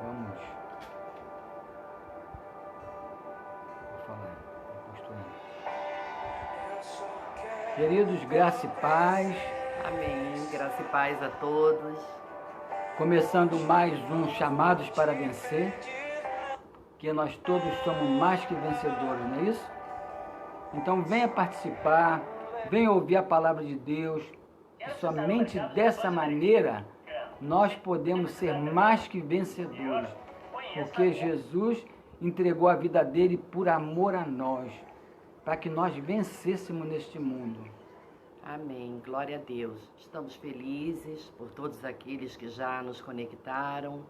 Vamos. Vou falar. Queridos, graça e paz. Amém. Graça e paz a todos. Começando mais um Chamados para Vencer. Que nós todos somos mais que vencedores, não é isso? Então venha participar, venha ouvir a palavra de Deus. E somente dessa maneira nós podemos ser mais que vencedores. Porque Jesus entregou a vida dele por amor a nós, para que nós vencêssemos neste mundo. Amém. Glória a Deus. Estamos felizes por todos aqueles que já nos conectaram,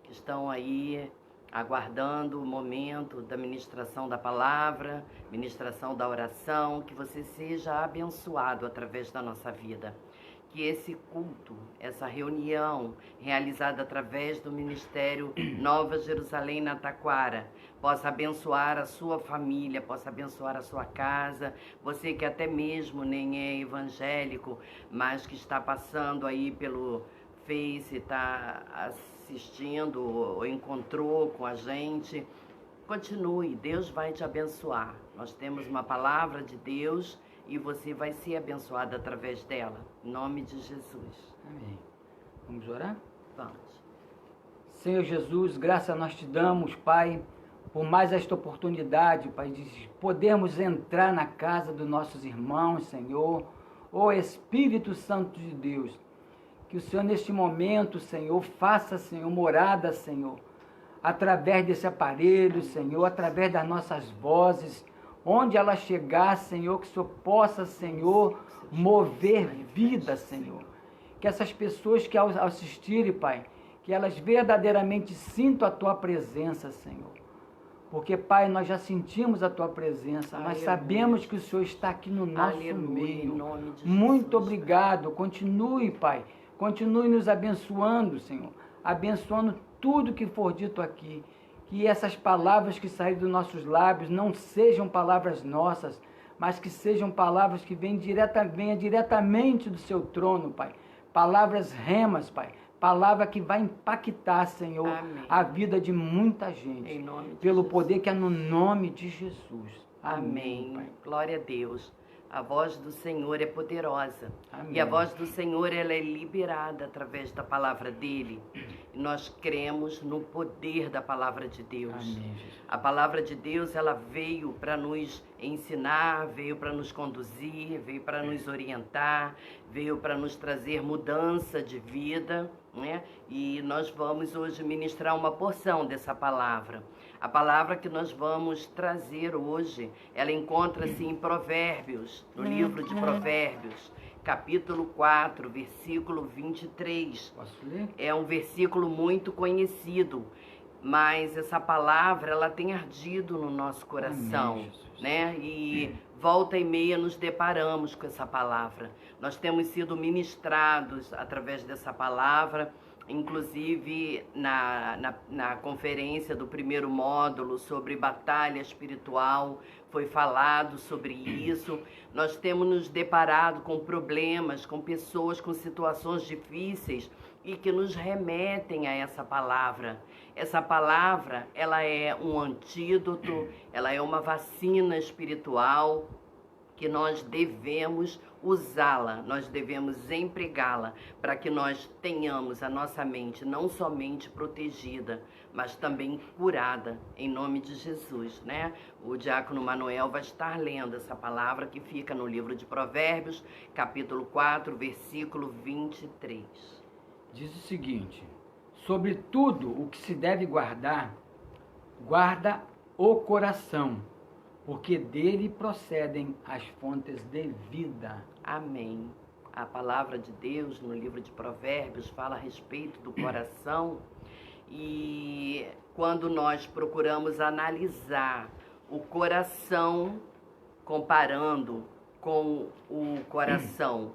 que estão aí aguardando o momento da ministração da palavra, ministração da oração, que você seja abençoado através da nossa vida. Que esse culto, essa reunião realizada através do Ministério Nova Jerusalém na Taquara, possa abençoar a sua família, possa abençoar a sua casa, você que até mesmo nem é evangélico, mas que está passando aí pelo Face, está assistindo ou encontrou com a gente, continue, Deus vai te abençoar. Nós temos uma palavra de Deus e você vai ser abençoado através dela. Em nome de Jesus. Amém. Vamos orar? Vamos. Senhor Jesus, graça nós te damos, Pai, por mais esta oportunidade, Pai, de podermos entrar na casa dos nossos irmãos, Senhor. Ó Espírito Santo de Deus, que o Senhor neste momento, Senhor, faça, Senhor, morada, Senhor, através desse aparelho, Senhor, através das nossas vozes, onde ela chegar, Senhor, que o Senhor possa, Senhor, mover vida, Senhor. Que essas pessoas que ao assistirem, Pai, que elas verdadeiramente sintam a Tua presença, Senhor. Porque, Pai, nós já sentimos a Tua presença, nós sabemos que o Senhor está aqui no nosso meio. Em nome de Muito Jesus, obrigado. Continue, Pai, continue nos abençoando, Senhor, abençoando tudo que for dito aqui. Que essas palavras que saírem dos nossos lábios não sejam palavras nossas, mas que sejam palavras que venham diretamente do Seu trono, Pai. Palavras remas, Pai. Palavra que vai impactar, Senhor, Amém, a vida de muita gente. em nome de Pelo Jesus. poder que é no nome de Jesus. Amém. Pai. Glória a Deus. A voz do Senhor é poderosa. Amém. E a voz do Senhor, ela é liberada através da palavra dele. E nós cremos no poder da palavra de Deus. Amém, Jesus. A palavra de Deus, ela veio para nos ensinar, veio para nos conduzir, veio para nos orientar, veio para nos trazer mudança de vida, né? E nós vamos hoje ministrar uma porção dessa palavra. A palavra que nós vamos trazer hoje, ela encontra-se em Provérbios, no livro de Provérbios, capítulo 4, versículo 23. Posso ler? É um versículo muito conhecido, mas essa palavra, ela tem ardido no nosso coração, Amém, Jesus. né? E volta e meia nos deparamos com essa palavra. Nós temos sido ministrados através dessa palavra, inclusive na conferência do primeiro módulo sobre batalha espiritual, foi falado sobre isso. Nós temos nos deparado com problemas, com pessoas, com situações difíceis e que nos remetem a essa palavra. Essa palavra, ela é um antídoto, ela é uma vacina espiritual que nós devemos usá-la, nós devemos empregá-la para que nós tenhamos a nossa mente não somente protegida, mas também curada, em nome de Jesus, né? O diácono Manuel vai estar lendo essa palavra que fica no livro de Provérbios, capítulo 4, versículo 23. diz o seguinte: sobre tudo o que se deve guardar, guarda o coração, porque dele procedem as fontes de vida. Amém. A palavra de Deus no livro de Provérbios fala a respeito do coração, e quando nós procuramos analisar o coração, comparando com o coração,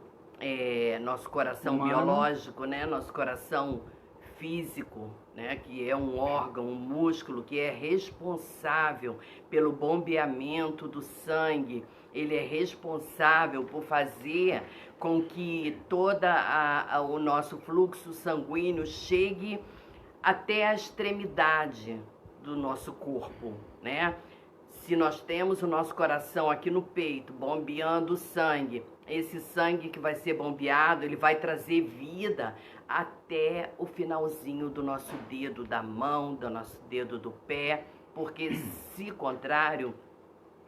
nosso coração humano, biológico, né? Nosso coração físico, né? Que é um órgão, um músculo que é responsável pelo bombeamento do sangue. Ele é responsável por fazer com que todo o nosso fluxo sanguíneo chegue até a extremidade do nosso corpo, né? Se nós temos o nosso coração aqui no peito, bombeando o sangue, esse sangue que vai ser bombeado, ele vai trazer vida até o finalzinho do nosso dedo da mão, do nosso dedo do pé, porque se contrário,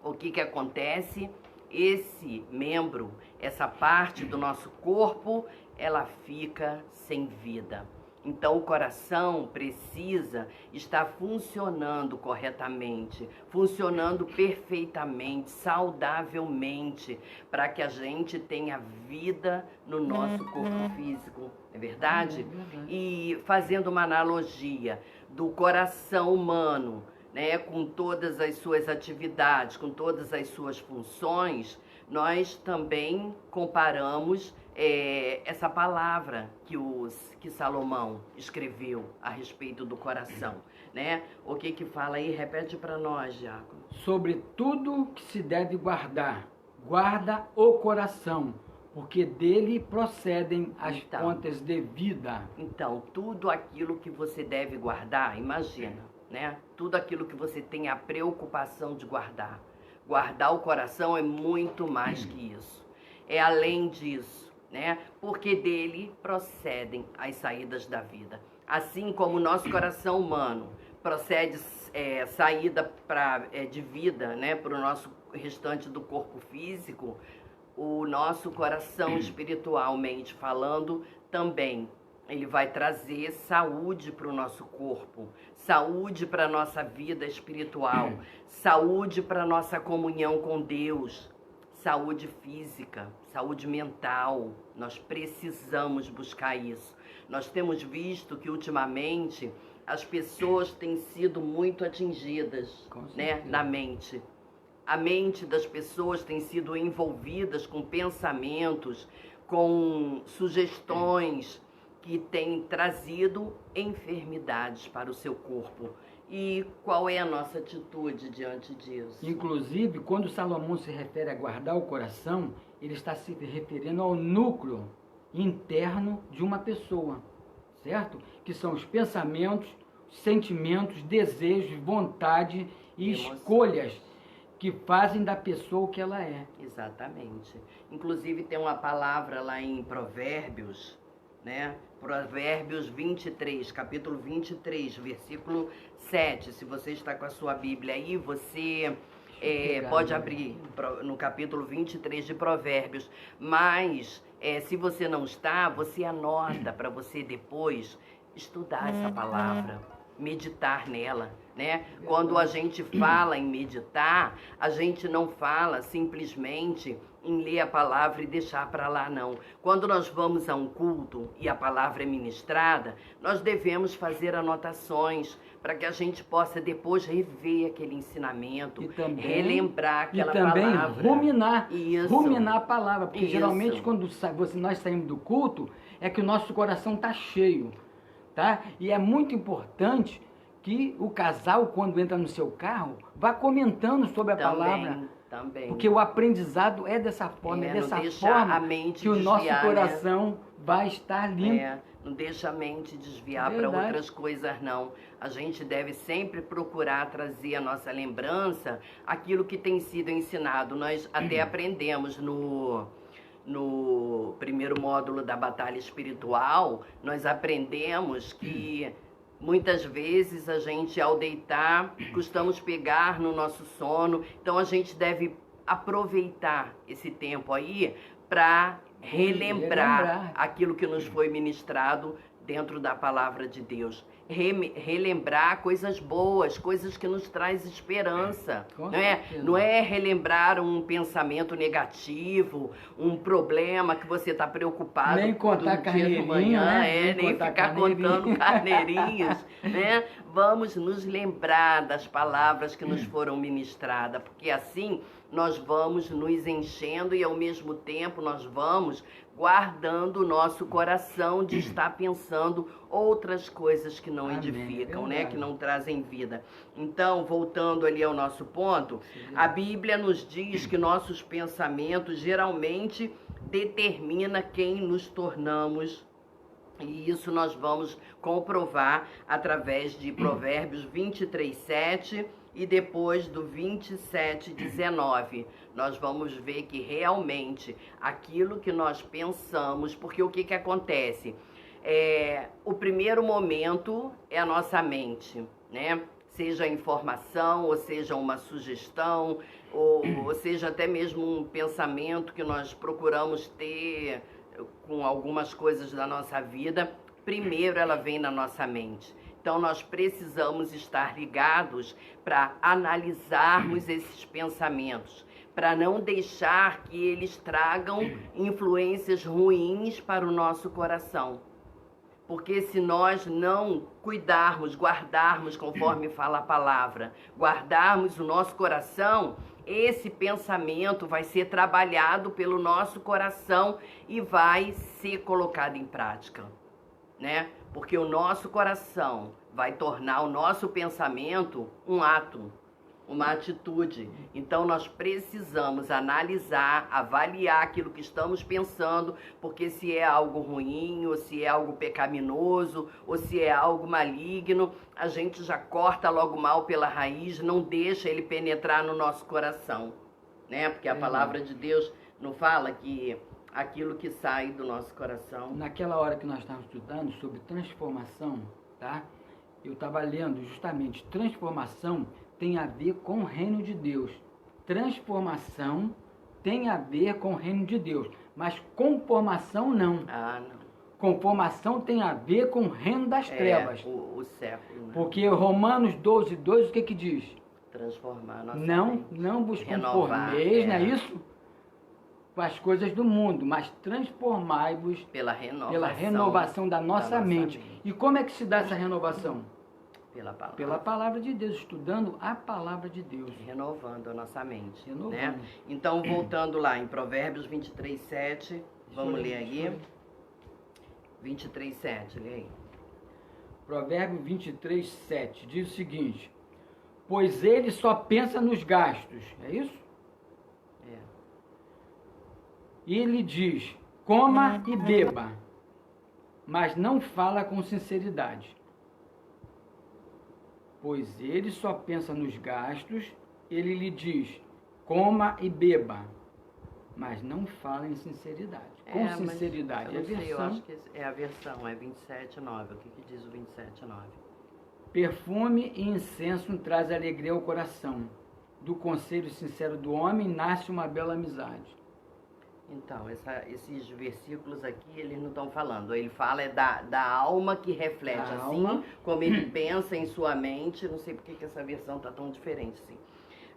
o que acontece? Esse membro, essa parte do nosso corpo, ela fica sem vida. Então o coração precisa estar funcionando corretamente, funcionando perfeitamente, saudavelmente, para que a gente tenha vida no nosso corpo físico, não é verdade? E fazendo uma analogia do coração humano, né, com todas as suas atividades, com todas as suas funções, nós também comparamos essa palavra que Salomão escreveu a respeito do coração, né? O que fala aí? Repete para nós, Diácono. Sobre tudo que se deve guardar, guarda o coração, porque dele procedem as fontes de vida. Então, tudo aquilo que você deve guardar, imagina, né? Tudo aquilo que você tem a preocupação de guardar. Guardar o coração é muito mais que isso. É além disso, né? Porque dele procedem as saídas da vida. Assim como o nosso coração humano procede saída de vida, né? Para o nosso restante do corpo físico, o nosso coração espiritualmente falando também. Ele vai trazer saúde para o nosso corpo, saúde para a nossa vida espiritual, saúde para a nossa comunhão com Deus, saúde física, saúde mental. Nós precisamos buscar isso. Nós temos visto que ultimamente as pessoas têm sido muito atingidas, né, na mente. A mente das pessoas tem sido envolvidas com pensamentos, com sugestões que têm trazido enfermidades para o seu corpo. E qual é a nossa atitude diante disso? Inclusive, quando Salomão se refere a guardar o coração, ele está se referindo ao núcleo interno de uma pessoa, certo? Que são os pensamentos, sentimentos, desejos, vontade e escolhas que fazem da pessoa o que ela é. Exatamente. Inclusive tem uma palavra lá em Provérbios, né? Provérbios 23, capítulo 23, versículo 7. Se você está com a sua Bíblia aí, você pode abrir no capítulo 23 de Provérbios. Mas, se você não está, você anota para você depois estudar essa palavra, meditar nela, né? Quando a gente fala em meditar, a gente não fala simplesmente em ler a palavra e deixar para lá, não. Quando nós vamos a um culto e a palavra é ministrada, nós devemos fazer anotações para que a gente possa depois rever aquele ensinamento, relembrar aquela palavra. E também ruminar, isso, ruminar a palavra, porque geralmente quando nós saímos do culto, é que o nosso coração está cheio, tá? E é muito importante que o casal, quando entra no seu carro, vá comentando sobre a palavra. Também. Porque o aprendizado é dessa forma, é dessa forma que o nosso coração vai estar limpo. Não deixa a mente desviar para outras coisas, não. A gente deve sempre procurar trazer à nossa lembrança aquilo que tem sido ensinado. Nós até aprendemos no primeiro módulo da batalha espiritual, nós aprendemos que muitas vezes a gente, ao deitar, costumamos pegar no nosso sono. Então a gente deve aproveitar esse tempo aí para relembrar aquilo que nos foi ministrado dentro da palavra de Deus. Relembrar coisas boas, coisas que nos traz esperança, não é relembrar um pensamento negativo, um problema que você está preocupado nem contar carneirinho, manhã, né? nem ficar contando carneirinhos, né? Vamos nos lembrar das palavras que nos foram ministradas, porque assim nós vamos nos enchendo e ao mesmo tempo nós vamos guardando o nosso coração de estar pensando outras coisas que não edificam, né? Que não trazem vida. Então, voltando ali ao nosso ponto, a Bíblia nos diz que nossos pensamentos geralmente determina quem nos tornamos. E isso nós vamos comprovar através de Provérbios 23:7 e depois do 27:19. Nós vamos ver que realmente aquilo que nós pensamos, porque o que acontece? O primeiro momento é a nossa mente, né? Seja informação, ou seja uma sugestão, ou seja até mesmo um pensamento que nós procuramos ter com algumas coisas da nossa vida, primeiro ela vem na nossa mente. Então nós precisamos estar ligados para analisarmos esses pensamentos, para não deixar que eles tragam influências ruins para o nosso coração. Porque se nós não cuidarmos, guardarmos, conforme fala a palavra, guardarmos o nosso coração, esse pensamento vai ser trabalhado pelo nosso coração e vai ser colocado em prática, né? Porque o nosso coração vai tornar o nosso pensamento um ato, uma atitude. Então nós precisamos analisar, avaliar aquilo que estamos pensando, porque se é algo ruim, ou se é algo pecaminoso, ou se é algo maligno, a gente já corta logo mal pela raiz, não deixa ele penetrar no nosso coração, né? Porque a palavra de Deus não fala que aquilo que sai do nosso coração... Naquela hora que nós estávamos estudando sobre transformação, tá? Eu estava lendo justamente, transformação tem a ver com o reino de Deus. Transformação tem a ver com o reino de Deus, mas conformação não. Não. Conformação tem a ver com o reino das trevas. O século, né? Porque Romanos 12:2, o que diz? Transformar a nossa mente. Não vos conformeis, não é isso? Com as coisas do mundo, mas transformai-vos pela renovação da nossa mente. E como é que se dá essa renovação? Pela palavra. Pela palavra de Deus, estudando a palavra de Deus. Renovando a nossa mente. Renovando. Né? Então, voltando lá em Provérbios 23:7, vamos ler aí. 23:7, lê aí. Provérbio 23:7 diz o seguinte: pois ele só pensa nos gastos, é isso? E ele diz, coma e beba, mas não fala com sinceridade. Pois ele só pensa nos gastos, ele lhe diz, coma e beba, mas não fala em sinceridade. Com sinceridade. Eu não sei, eu acho que é a versão, é 27:9. O que diz o 27:9? Perfume e incenso traz alegria ao coração. Do conselho sincero do homem nasce uma bela amizade. Então, esses versículos aqui, eles não estão falando. Ele fala da alma que reflete, assim como ele pensa em sua mente. Não sei porque que essa versão está tão diferente, assim.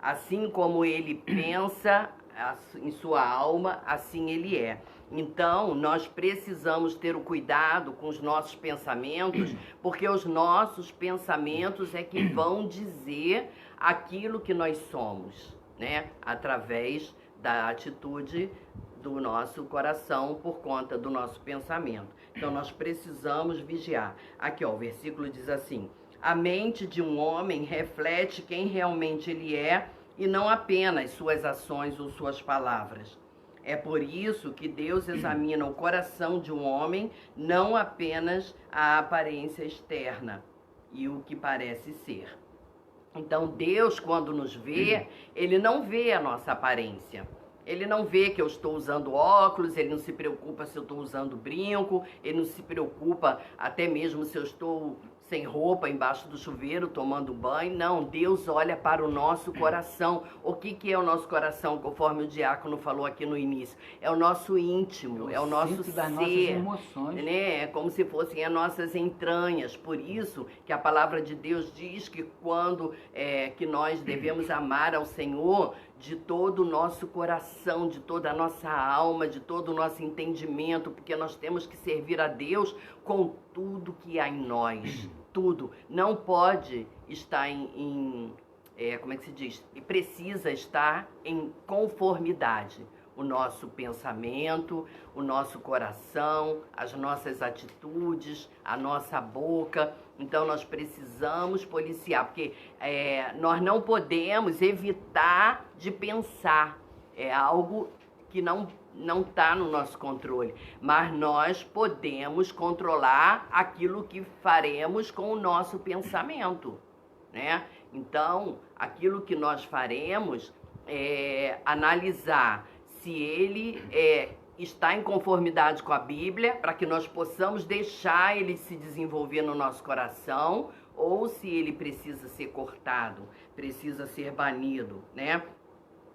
Assim como ele pensa em sua alma, assim ele é. Então, nós precisamos ter o cuidado com os nossos pensamentos, porque os nossos pensamentos é que vão dizer aquilo que nós somos, né? Através da atitude do nosso coração por conta do nosso pensamento. Então, nós precisamos vigiar. Aqui, ó, o versículo diz assim: a mente de um homem reflete quem realmente ele é e não apenas suas ações ou suas palavras. É por isso que Deus examina o coração de um homem, não apenas a aparência externa e o que parece ser. Então, Deus, quando nos vê, Ele não vê a nossa aparência. Ele não vê que eu estou usando óculos, ele não se preocupa se eu estou usando brinco, ele não se preocupa até mesmo se eu estou sem roupa, embaixo do chuveiro, tomando banho. Não, Deus olha para o nosso coração. O que é o nosso coração, conforme o diácono falou aqui no início? É o nosso íntimo, é o nosso ser. Das nossas emoções. Né? É como se fossem as nossas entranhas. Por isso que a palavra de Deus diz que que nós devemos amar ao Senhor de todo o nosso coração, de toda a nossa alma, de todo o nosso entendimento, porque nós temos que servir a Deus com tudo que há em nós. Tudo. Não pode estar como é que se diz? Precisa estar em conformidade. O nosso pensamento, o nosso coração, as nossas atitudes, a nossa boca. Então, nós precisamos policiar, porque nós não podemos evitar de pensar. É algo que não está no nosso controle, mas nós podemos controlar aquilo que faremos com o nosso pensamento, né? Então, aquilo que nós faremos é analisar se ele está em conformidade com a Bíblia, para que nós possamos deixar ele se desenvolver no nosso coração, ou se ele precisa ser cortado, precisa ser banido, né?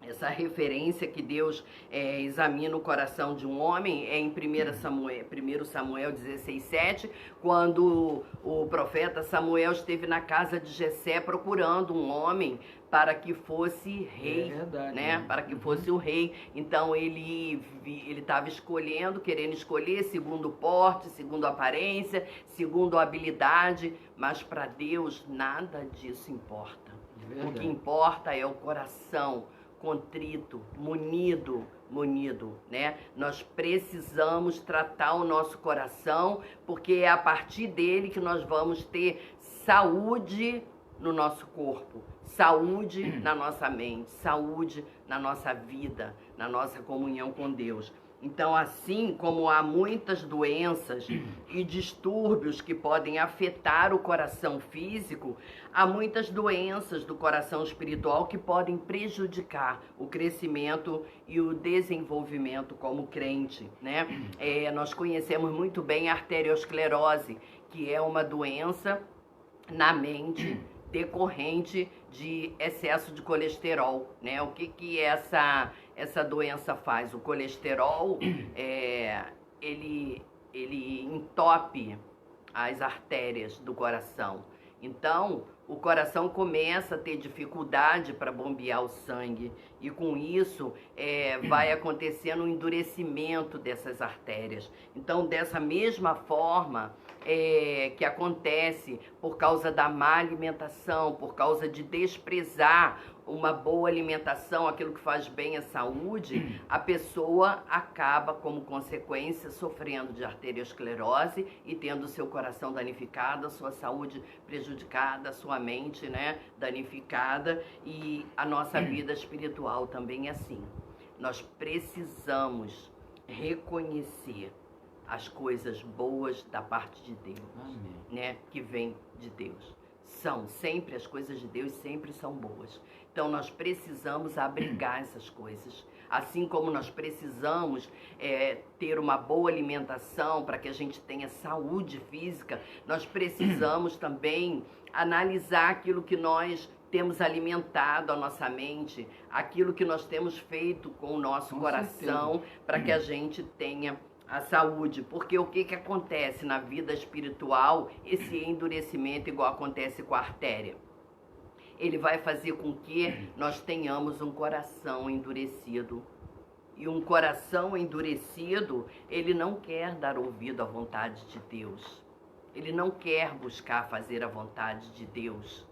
Essa referência que Deus examina o coração de um homem é em 1 Samuel 16:7, quando o profeta Samuel esteve na casa de Jessé procurando um homem para que fosse rei, né? Para que fosse o rei. Então ele estava querendo escolher segundo o porte, segundo a aparência, segundo a habilidade, mas para Deus nada disso importa. O que importa é o coração contrito, munido, né? Nós precisamos tratar o nosso coração, porque é a partir dele que nós vamos ter saúde no nosso corpo, saúde na nossa mente, saúde na nossa vida, na nossa comunhão com Deus. Então, assim como há muitas doenças e distúrbios que podem afetar o coração físico, há muitas doenças do coração espiritual que podem prejudicar o crescimento e o desenvolvimento como crente, né? Nós conhecemos muito bem a arteriosclerose, que é uma doença na mente decorrente de excesso de colesterol, né? O que essa doença faz? O colesterol, ele entope as artérias do coração. Então, o coração começa a ter dificuldade para bombear o sangue e com isso vai acontecendo um endurecimento dessas artérias. Então, dessa mesma forma que acontece por causa da má alimentação, por causa de desprezar uma boa alimentação, aquilo que faz bem à saúde, a pessoa acaba, como consequência, sofrendo de arteriosclerose e tendo seu coração danificado, a sua saúde prejudicada, a sua mente, né, danificada, e a nossa vida espiritual também é assim. Nós precisamos reconhecer as coisas boas da parte de Deus, né, que vem de Deus. As coisas de Deus sempre são boas. Então nós precisamos abrigar essas coisas. Assim como nós precisamos ter uma boa alimentação para que a gente tenha saúde física, nós precisamos também analisar aquilo que nós temos alimentado a nossa mente, aquilo que nós temos feito com o nosso coração, para que a gente tenha a saúde, porque o que acontece na vida espiritual, esse endurecimento igual acontece com a artéria, ele vai fazer com que nós tenhamos um coração endurecido. E um coração endurecido, ele não quer dar ouvido à vontade de Deus. Ele não quer buscar fazer a vontade de Deus.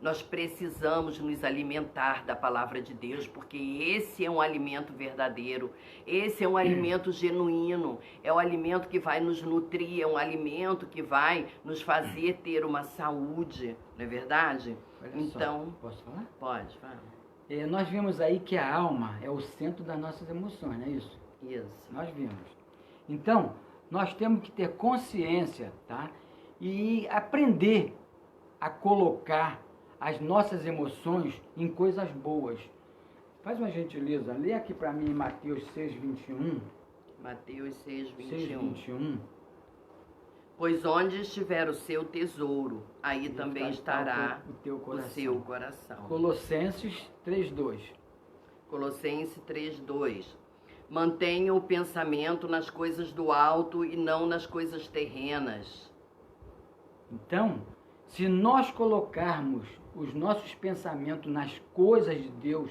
Nós precisamos nos alimentar da palavra de Deus, porque esse é um alimento verdadeiro, esse é um alimento genuíno, é um alimento que vai nos nutrir, é um alimento que vai nos fazer ter uma saúde, não é verdade? Olha então, só, posso falar? Pode, fala. Nós vimos aí que a alma é o centro das nossas emoções, não é isso? Isso. Nós vimos. Então, nós temos que ter consciência, tá? E aprender a colocar as nossas emoções em coisas boas. Faz uma gentileza, lê aqui para mim Mateus 6:21. Mateus 6:21. 6:21. Pois onde estiver o seu tesouro, aí E também vai estará o teu o coração. seu coração. Colossenses 3:2. Colossenses 3:2. Mantenha o pensamento nas coisas do alto e não nas coisas terrenas. Então, se nós colocarmos os nossos pensamentos nas coisas de Deus,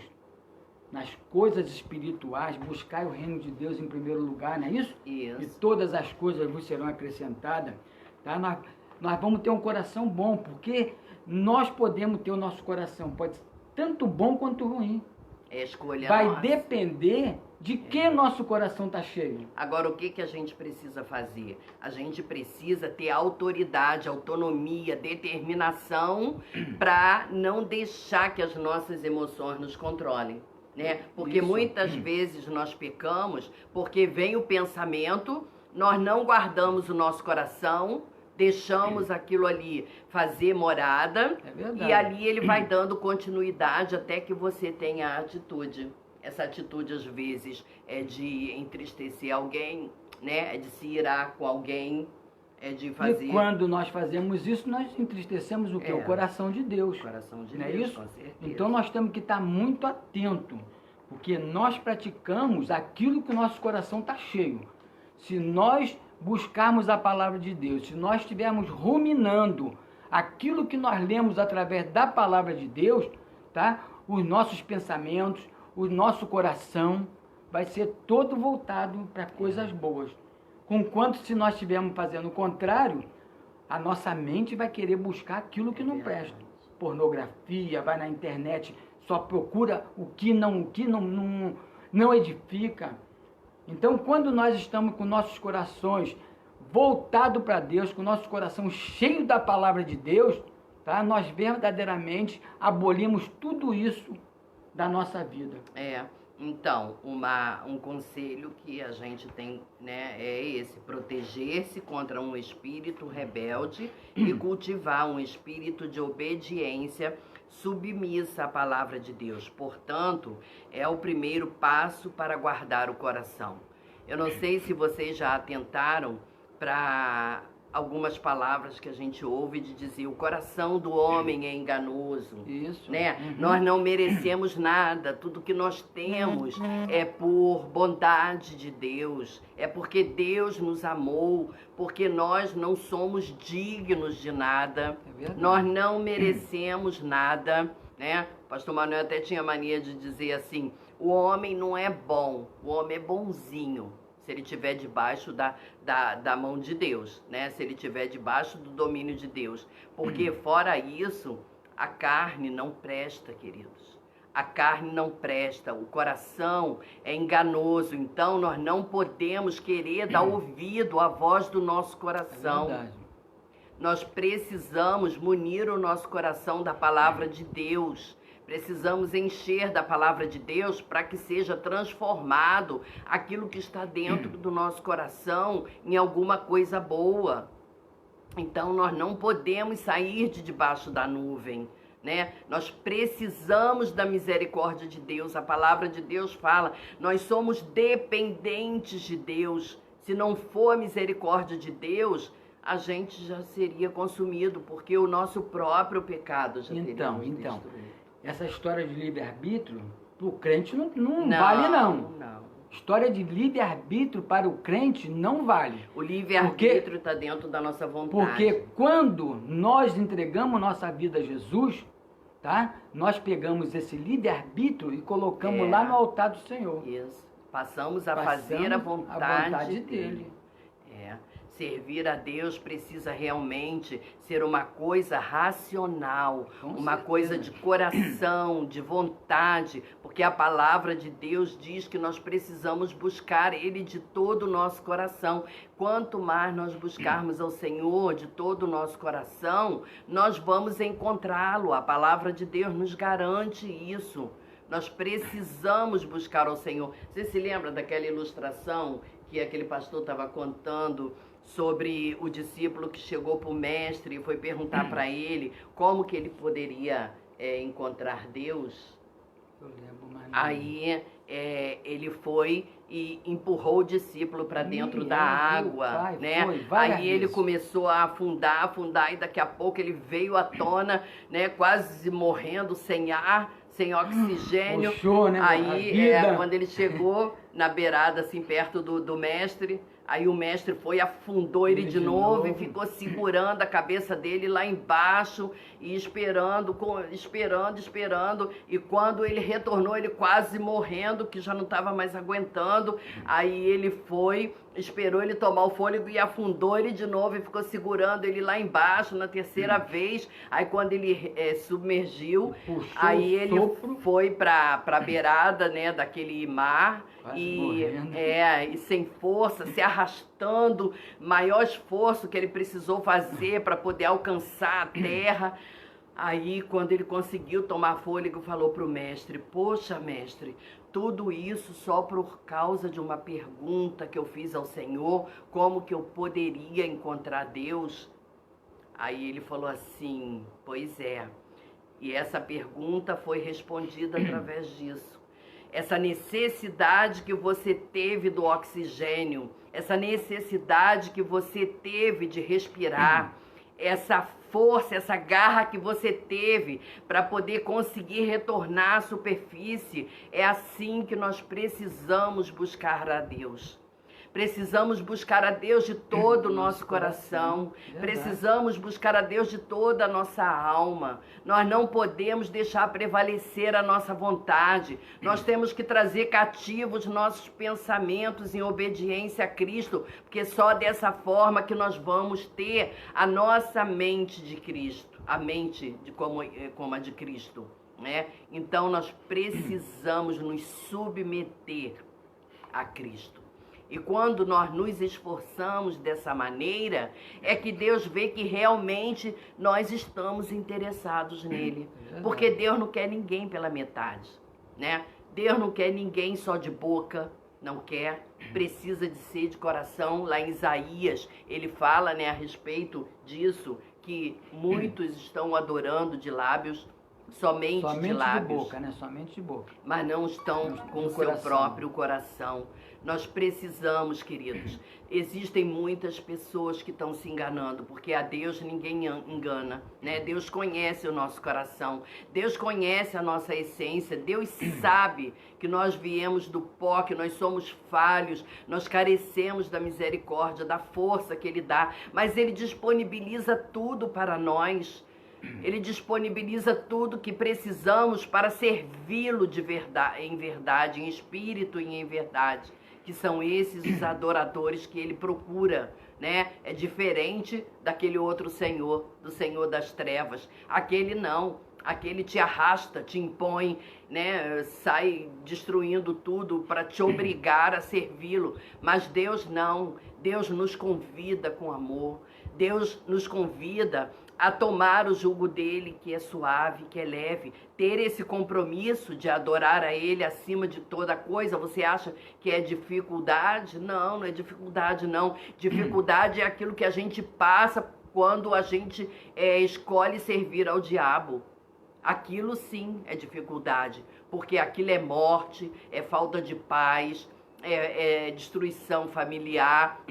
nas coisas espirituais, buscar o reino de Deus em primeiro lugar, não é isso? Isso. E todas as coisas vos serão acrescentadas. Tá? Nós vamos ter um coração bom, porque nós podemos ter o nosso coração, pode ser tanto bom quanto ruim. É escolha Vai nossa. depender de que nosso coração está cheio. Agora, o que a gente precisa fazer? A gente precisa ter autoridade, autonomia, determinação para não deixar que as nossas emoções nos controlem. Né? Porque Isso. muitas vezes nós pecamos porque vem o pensamento, nós não guardamos o nosso coração, deixamos aquilo ali fazer morada, É verdade. e ali ele vai dando continuidade até que você tenha a atitude. Essa atitude, às vezes, é de entristecer alguém, né? É de se irar com alguém, é de fazer... E quando nós fazemos isso, nós entristecemos o quê? O coração de Deus. O coração de Não é Deus, isso? com certeza. Então nós temos que estar muito atento, porque nós praticamos aquilo que o nosso coração está cheio. Se nós buscarmos a palavra de Deus, se nós estivermos ruminando aquilo que nós lemos através da palavra de Deus, tá? Os nossos pensamentos, o nosso coração vai ser todo voltado para coisas boas. Conquanto se nós estivermos fazendo o contrário, a nossa mente vai querer buscar aquilo que não presta. Pornografia, vai na internet, só procura o que não edifica. Então, quando nós estamos com nossos corações voltados para Deus, com nosso coração cheio da palavra de Deus, tá? Nós verdadeiramente abolimos tudo isso da nossa vida. Então, um conselho que a gente tem, né, é esse: proteger-se contra um espírito rebelde e cultivar um espírito de obediência submissa à palavra de Deus. Portanto, é o primeiro passo para guardar o coração. Eu não sei se vocês já atentaram para algumas palavras que a gente ouve de dizer: o coração do homem é enganoso. Isso. Né? Nós não merecemos nada, tudo que nós temos é por bondade de Deus, é porque Deus nos amou, porque nós não somos dignos de nada, nós não merecemos nada, né? O pastor Manuel até tinha mania de dizer assim: o homem não é bom, o homem é bonzinho, se ele estiver debaixo da mão de Deus, né? Se ele estiver debaixo do domínio de Deus. Porque fora isso, a carne não presta, queridos. A carne não presta, o coração é enganoso. Então, nós não podemos querer dar ouvido à voz do nosso coração. É verdade. Nós precisamos munir o nosso coração da palavra de Deus. Precisamos encher da palavra de Deus para que seja transformado aquilo que está dentro do nosso coração em alguma coisa boa. Então, nós não podemos sair de debaixo da nuvem, né? Nós precisamos da misericórdia de Deus. A palavra de Deus fala: nós somos dependentes de Deus. Se não for a misericórdia de Deus, a gente já seria consumido, porque o nosso próprio pecado já teria nos destruído. Essa história de livre-arbítrio, para o crente não vale, não. História de livre-arbítrio para o crente não vale. O livre-arbítrio está dentro da nossa vontade. Porque quando nós entregamos nossa vida a Jesus, tá? Nós pegamos esse livre-arbítrio e colocamos lá no altar do Senhor. Isso. Passamos a fazer a vontade dele. Servir a Deus precisa realmente ser uma coisa racional, uma coisa de coração, de vontade, porque a palavra de Deus diz que nós precisamos buscar Ele de todo o nosso coração. Quanto mais nós buscarmos ao Senhor de todo o nosso coração, nós vamos encontrá-lo. A palavra de Deus nos garante isso. Nós precisamos buscar ao Senhor. Você se lembra daquela ilustração que aquele pastor estava contando sobre o discípulo que chegou para o mestre e foi perguntar para ele como que ele poderia encontrar Deus? Eu lembro, mas não. Aí ele foi e empurrou o discípulo para dentro da água, pai, né? Aí ele começou a afundar, e daqui a pouco ele veio à tona, né? Quase morrendo, sem ar, sem oxigênio. Puxou, né? Aí, quando ele chegou na beirada, assim, perto do mestre, aí o mestre foi, afundou ele de novo e ficou segurando a cabeça dele lá embaixo e esperando. E quando ele retornou, ele quase morrendo, que já não estava mais aguentando. Aí ele foi, esperou ele tomar o fôlego e afundou ele de novo e ficou segurando ele lá embaixo na terceira vez. Aí quando ele submergiu, aí ele foi para a beirada, né, daquele mar. E sem força, se arrastando, maior esforço que ele precisou fazer para poder alcançar a terra. Aí, quando ele conseguiu tomar fôlego, falou para o mestre: poxa, mestre, tudo isso só por causa de uma pergunta que eu fiz ao Senhor, como que eu poderia encontrar Deus? Aí ele falou assim: pois é, e essa pergunta foi respondida através disso. Essa necessidade que você teve do oxigênio, essa necessidade que você teve de respirar, essa força, essa garra que você teve para poder conseguir retornar à superfície, é assim que nós precisamos buscar a Deus. Precisamos buscar a Deus de todo o nosso coração. Precisamos buscar a Deus de toda a nossa alma. Nós não podemos deixar prevalecer a nossa vontade. Nós temos que trazer cativos nossos pensamentos em obediência a Cristo, porque só dessa forma que nós vamos ter a nossa mente de Cristo, a mente como a de Cristo, né? Então nós precisamos nos submeter a Cristo. E quando nós nos esforçamos dessa maneira, é que Deus vê que realmente nós estamos interessados nele. Porque Deus não quer ninguém pela metade, né? Deus não quer ninguém só de boca, não quer. Precisa de ser de coração. Lá em Isaías, ele fala, né, a respeito disso, que muitos estão adorando de lábios, somente de lábios. De boca, né? Somente de boca. Mas não estão com o seu próprio coração. Nós precisamos, queridos. Existem muitas pessoas que estão se enganando, porque a Deus ninguém engana, né? Deus conhece o nosso coração, Deus conhece a nossa essência, Deus sabe que nós viemos do pó, que nós somos falhos, nós carecemos da misericórdia, da força que Ele dá, mas Ele disponibiliza tudo para nós. Ele disponibiliza tudo que precisamos para servi-lo de verdade, em espírito e em verdade, que são esses os adoradores que ele procura, né? É diferente daquele outro senhor, do Senhor das trevas. Aquele não, aquele te arrasta, te impõe, né? Sai destruindo tudo para te obrigar a servi-lo. Mas Deus não, Deus nos convida com amor, Deus nos convida a tomar o jugo dele, que é suave, que é leve, ter esse compromisso de adorar a ele acima de toda coisa. Você acha que é dificuldade? Não, não é dificuldade não. Dificuldade é aquilo que a gente passa quando a gente escolhe servir ao diabo. Aquilo sim é dificuldade, porque aquilo é morte, é falta de paz, é destruição familiar,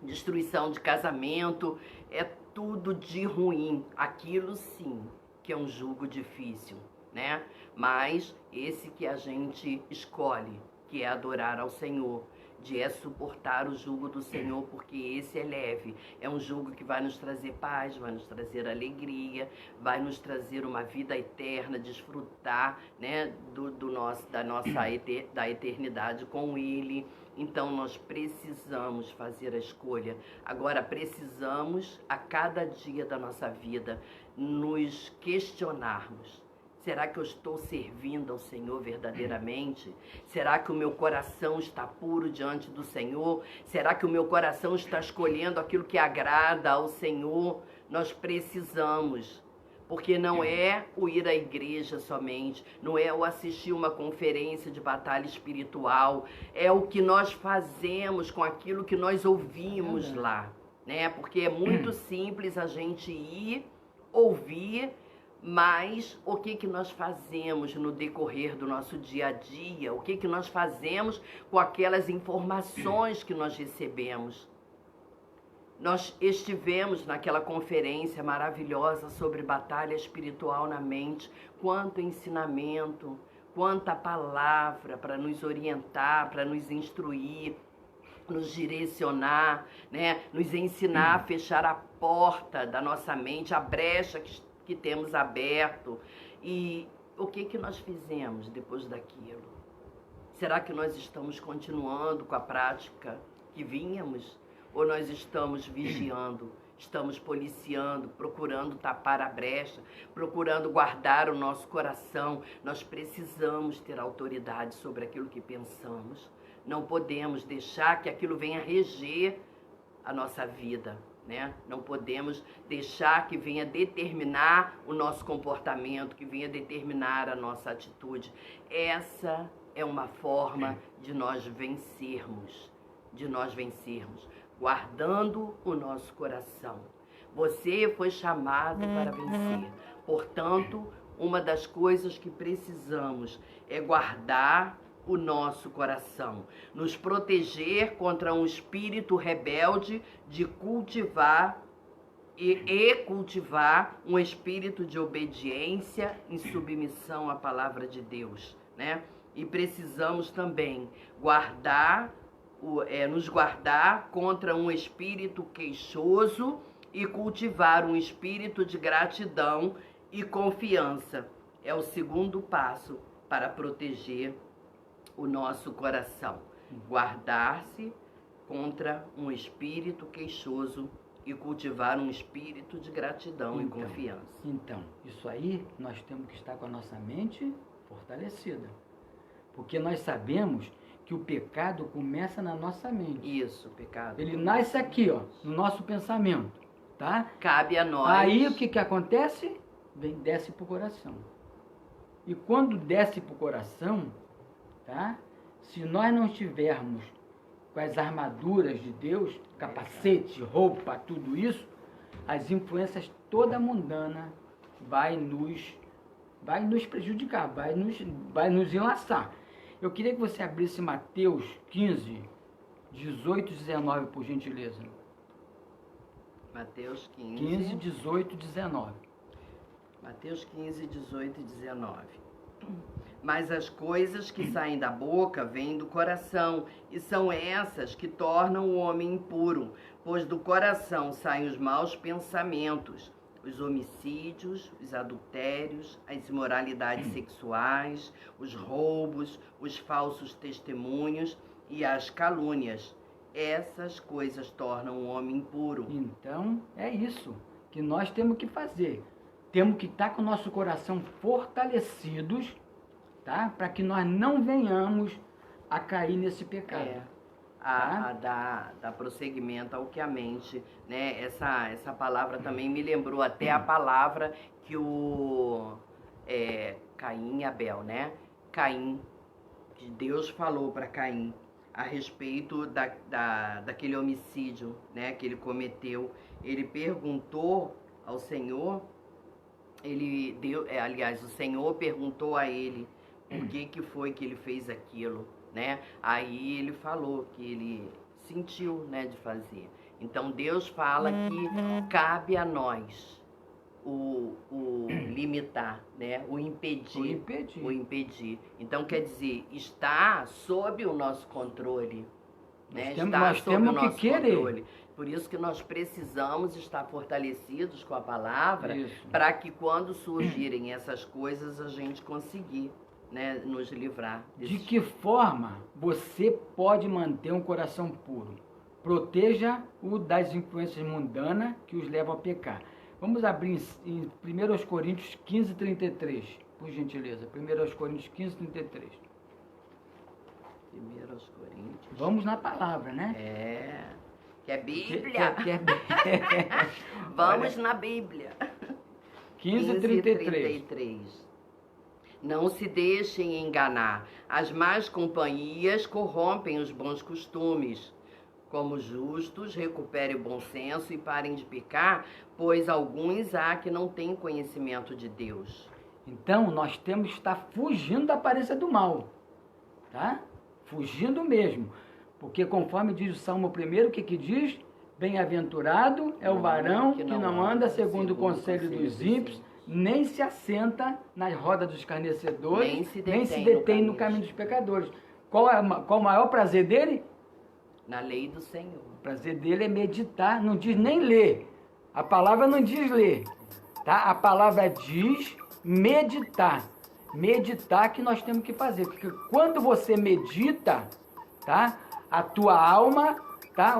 destruição de casamento, é tudo de ruim. Aquilo sim que é um jugo difícil, né? Mas esse que a gente escolhe, que é adorar ao Senhor, de suportar o jugo do Senhor, porque esse é leve. É um jugo que vai nos trazer paz, vai nos trazer alegria, vai nos trazer uma vida eterna, desfrutar, né, da eternidade com Ele. Então nós precisamos fazer a escolha. Agora precisamos, a cada dia da nossa vida, nos questionarmos. Será que eu estou servindo ao Senhor verdadeiramente? Será que o meu coração está puro diante do Senhor? Será que o meu coração está escolhendo aquilo que agrada ao Senhor? Nós precisamos, porque não é o ir à igreja somente, não é o assistir uma conferência de batalha espiritual, é o que nós fazemos com aquilo que nós ouvimos lá, né? Porque é muito simples a gente ir, ouvir, Mas o que nós fazemos no decorrer do nosso dia a dia? O que nós fazemos com aquelas informações que nós recebemos? Nós estivemos naquela conferência maravilhosa sobre batalha espiritual na mente. Quanto ensinamento, quanta palavra para nos orientar, para nos instruir, nos direcionar, né? Nos ensinar a fechar a porta da nossa mente, a brecha que temos aberto. E o que nós fizemos depois daquilo? Será que nós estamos continuando com a prática que vínhamos? Ou nós estamos vigiando, estamos policiando, procurando tapar a brecha, procurando guardar o nosso coração? Nós precisamos ter autoridade sobre aquilo que pensamos. Não podemos deixar que aquilo venha reger a nossa vida, né? Não podemos deixar que venha determinar o nosso comportamento, que venha determinar a nossa atitude. Essa é uma forma de nós vencermos, guardando o nosso coração. Você foi chamado para vencer. Portanto, uma das coisas que precisamos é guardar o nosso coração, nos proteger contra um espírito rebelde de cultivar e cultivar um espírito de obediência em submissão à palavra de Deus, né? E precisamos também nos guardar contra um espírito queixoso e cultivar um espírito de gratidão e confiança. É o segundo passo para proteger o nosso coração. Guardar-se contra um espírito queixoso e cultivar um espírito de gratidão e confiança. Então, isso aí nós temos que estar com a nossa mente fortalecida. Porque nós sabemos que o pecado começa na nossa mente. Isso, o pecado. Ele nasce aqui, ó, no nosso pensamento, tá? Cabe a nós. Aí o que acontece? Desce pro coração. E quando desce pro coração, tá? Se nós não estivermos com as armaduras de Deus, capacete, roupa, tudo isso, as influências toda mundana vai nos prejudicar, vai nos enlaçar. Eu queria que você abrisse Mateus 15, 18 e 19, por gentileza. Mateus 15, 18 e 19. Mateus 15, 18 e 19. Mas as coisas que saem da boca vêm do coração, e são essas que tornam o homem impuro, pois do coração saem os maus pensamentos, os homicídios, os adultérios, as imoralidades sexuais, os roubos, os falsos testemunhos e as calúnias. Essas coisas tornam o homem impuro. Então, é isso que nós temos que fazer. Temos que estar com o nosso coração fortalecidos, tá? Para que nós não venhamos a cair nesse pecado. Dar prosseguimento ao que a mente, né? Essa palavra também me lembrou até a palavra que o Caim e Abel, né? Caim, que Deus falou para Caim a respeito daquele homicídio, né? Que ele cometeu. Ele perguntou ao Senhor, o Senhor perguntou a ele por que foi que ele fez aquilo, né? Aí ele falou que ele sentiu, né, de fazer. Então Deus fala que cabe a nós o limitar, né? O impedir. Então quer dizer, está sob o nosso controle, né? Nós temos que querer. Controle. Por isso que nós precisamos estar fortalecidos com a palavra, para que quando surgirem essas coisas a gente conseguir, né, nos livrar. De que forma você pode manter um coração puro? Proteja-o das influências mundanas que os levam a pecar. Vamos abrir em 1 Coríntios 15, 33, por gentileza. 1 Coríntios 15, 33. 1 Coríntios. Vamos na palavra, né? Que é Bíblia. Vamos na Bíblia. 15, 33. Não se deixem enganar. As más companhias corrompem os bons costumes. como justos, recupere o bom senso e parem de pecar, pois alguns há que não têm conhecimento de Deus. Então, nós temos que estar fugindo da aparência do mal, tá? Fugindo mesmo. Porque conforme diz o Salmo 1, o que diz? Bem-aventurado é o varão que não anda segundo o conselho dos ímpios, nem se assenta na roda dos escarnecedores, nem se detém no caminho dos pecadores. Qual o maior prazer dele? Na lei do Senhor. O prazer dele é meditar, não diz nem ler. A palavra não diz ler, tá? A palavra diz meditar. Meditar que nós temos que fazer, porque quando você medita, tá? A tua alma, tá?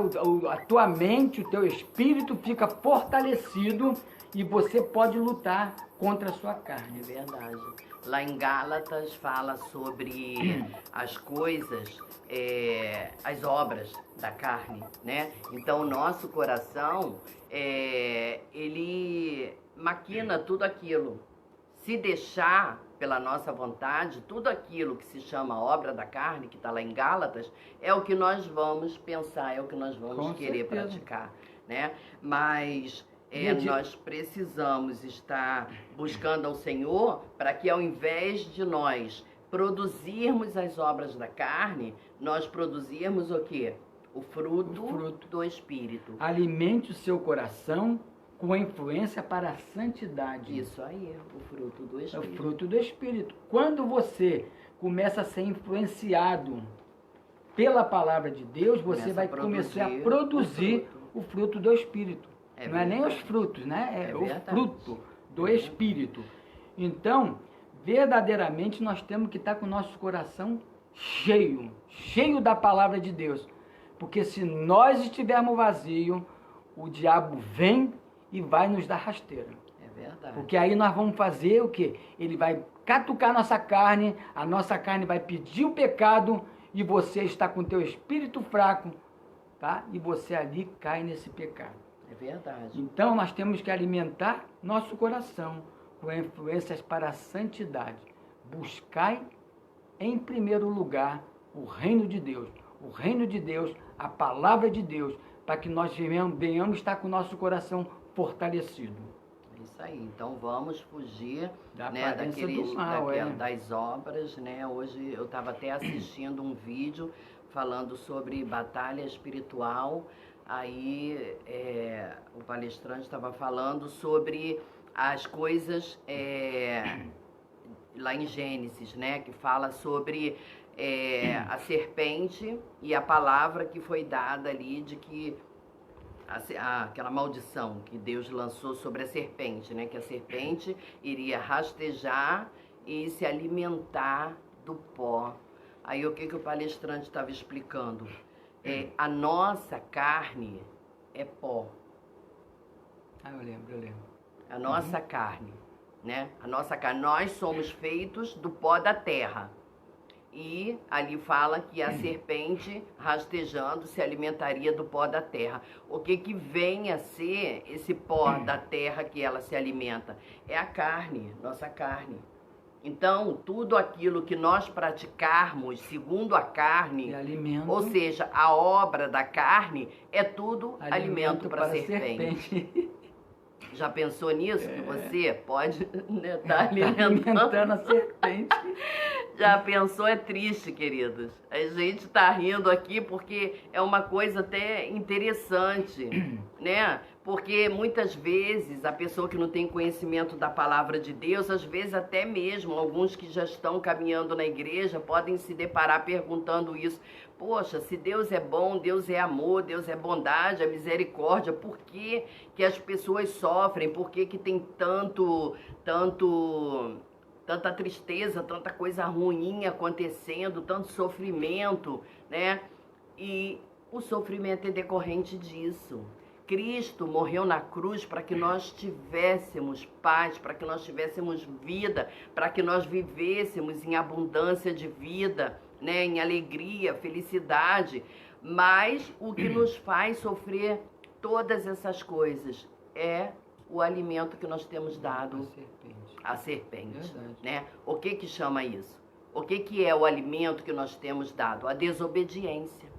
A tua mente, o teu espírito fica fortalecido e você pode lutar contra a sua carne. É verdade. Lá em Gálatas fala sobre as coisas, as obras da carne, né? Então o nosso coração, ele maquina tudo aquilo. Se deixar pela nossa vontade, tudo aquilo que se chama obra da carne, que está lá em Gálatas, é o que nós vamos pensar, é o que nós vamos querer praticar, né? Mas nós precisamos estar buscando ao Senhor para que, ao invés de nós produzirmos as obras da carne, nós produzirmos o quê? O fruto do Espírito. Alimente o seu coração com influência para a santidade. Isso aí, o fruto do Espírito. É o fruto do Espírito. Quando você começa a ser influenciado pela palavra de Deus, você vai começar a produzir o fruto do Espírito. Não é nem os frutos, né? É o fruto do Espírito. Então, verdadeiramente, nós temos que estar com o nosso coração cheio da palavra de Deus. Porque se nós estivermos vazios, o diabo vem e vai nos dar rasteira. É verdade. Porque aí nós vamos fazer o quê? Ele vai catucar nossa carne, a nossa carne vai pedir o pecado e você está com o teu espírito fraco, tá? E você ali cai nesse pecado. É verdade. Então nós temos que alimentar nosso coração com influências para a santidade. Buscai em primeiro lugar o reino de Deus. O reino de Deus, a palavra de Deus, para que nós venhamos estar com o nosso coração fortalecido. É isso aí. Então vamos fugir, da né, do mal, das obras, né? Hoje eu estava até assistindo um vídeo falando sobre batalha espiritual. Aí o palestrante estava falando sobre as coisas lá em Gênesis, né? Que fala sobre a serpente e a palavra que foi dada ali de que aquela maldição que Deus lançou sobre a serpente, né? Que a serpente iria rastejar e se alimentar do pó. Aí o que o palestrante estava explicando? A nossa carne é pó. Ah, eu lembro. A nossa carne, né? A nossa carne, nós somos feitos do pó da terra. E ali fala que a serpente, rastejando, se alimentaria do pó da terra. O que vem a ser esse pó da terra que ela se alimenta? É a carne, nossa carne. Então, tudo aquilo que nós praticarmos segundo a carne, ou seja, a obra da carne, é tudo alimento para a serpente. Já pensou nisso? Que você pode estar alimentando a serpente. Já pensou? É triste, queridos. A gente está rindo aqui porque é uma coisa até interessante, né? Porque muitas vezes a pessoa que não tem conhecimento da palavra de Deus, às vezes até mesmo alguns que já estão caminhando na igreja podem se deparar perguntando isso. Poxa, se Deus é bom, Deus é amor, Deus é bondade, é misericórdia, por que que as pessoas sofrem? Por que que tem tanta tristeza, tanta coisa ruim acontecendo, tanto sofrimento, né? E o sofrimento é decorrente disso. Cristo morreu na cruz para que nós tivéssemos paz, para que nós tivéssemos vida, para que nós vivêssemos em abundância de vida, né? Em alegria, felicidade. Mas o que nos faz sofrer todas essas coisas é o alimento que nós temos dado à serpente, né? O que chama isso? O que é o alimento que nós temos dado? A desobediência.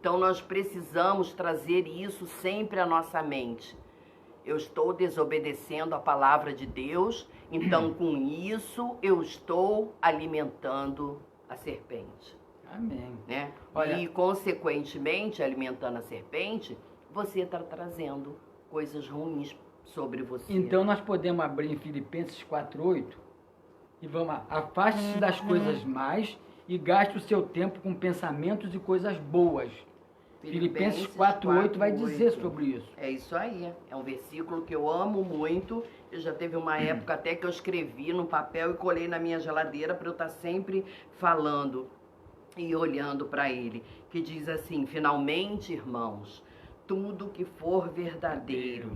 Então nós precisamos trazer isso sempre à nossa mente. Eu estou desobedecendo a palavra de Deus, então com isso eu estou alimentando a serpente. Amém. Né? Olha, E, consequentemente, alimentando a serpente, você está trazendo coisas ruins sobre você. então nós podemos abrir em Filipenses 4:8 e vamos lá. Afaste-se das coisas más e gaste o seu tempo com pensamentos e coisas boas. Filipenses 4:8 vai dizer sobre isso. É isso aí. É um versículo que eu amo muito. Eu já teve uma época até que eu escrevi no papel e colei na minha geladeira para eu estar sempre falando e olhando para ele. Que diz assim: finalmente, irmãos, tudo que for verdadeiro,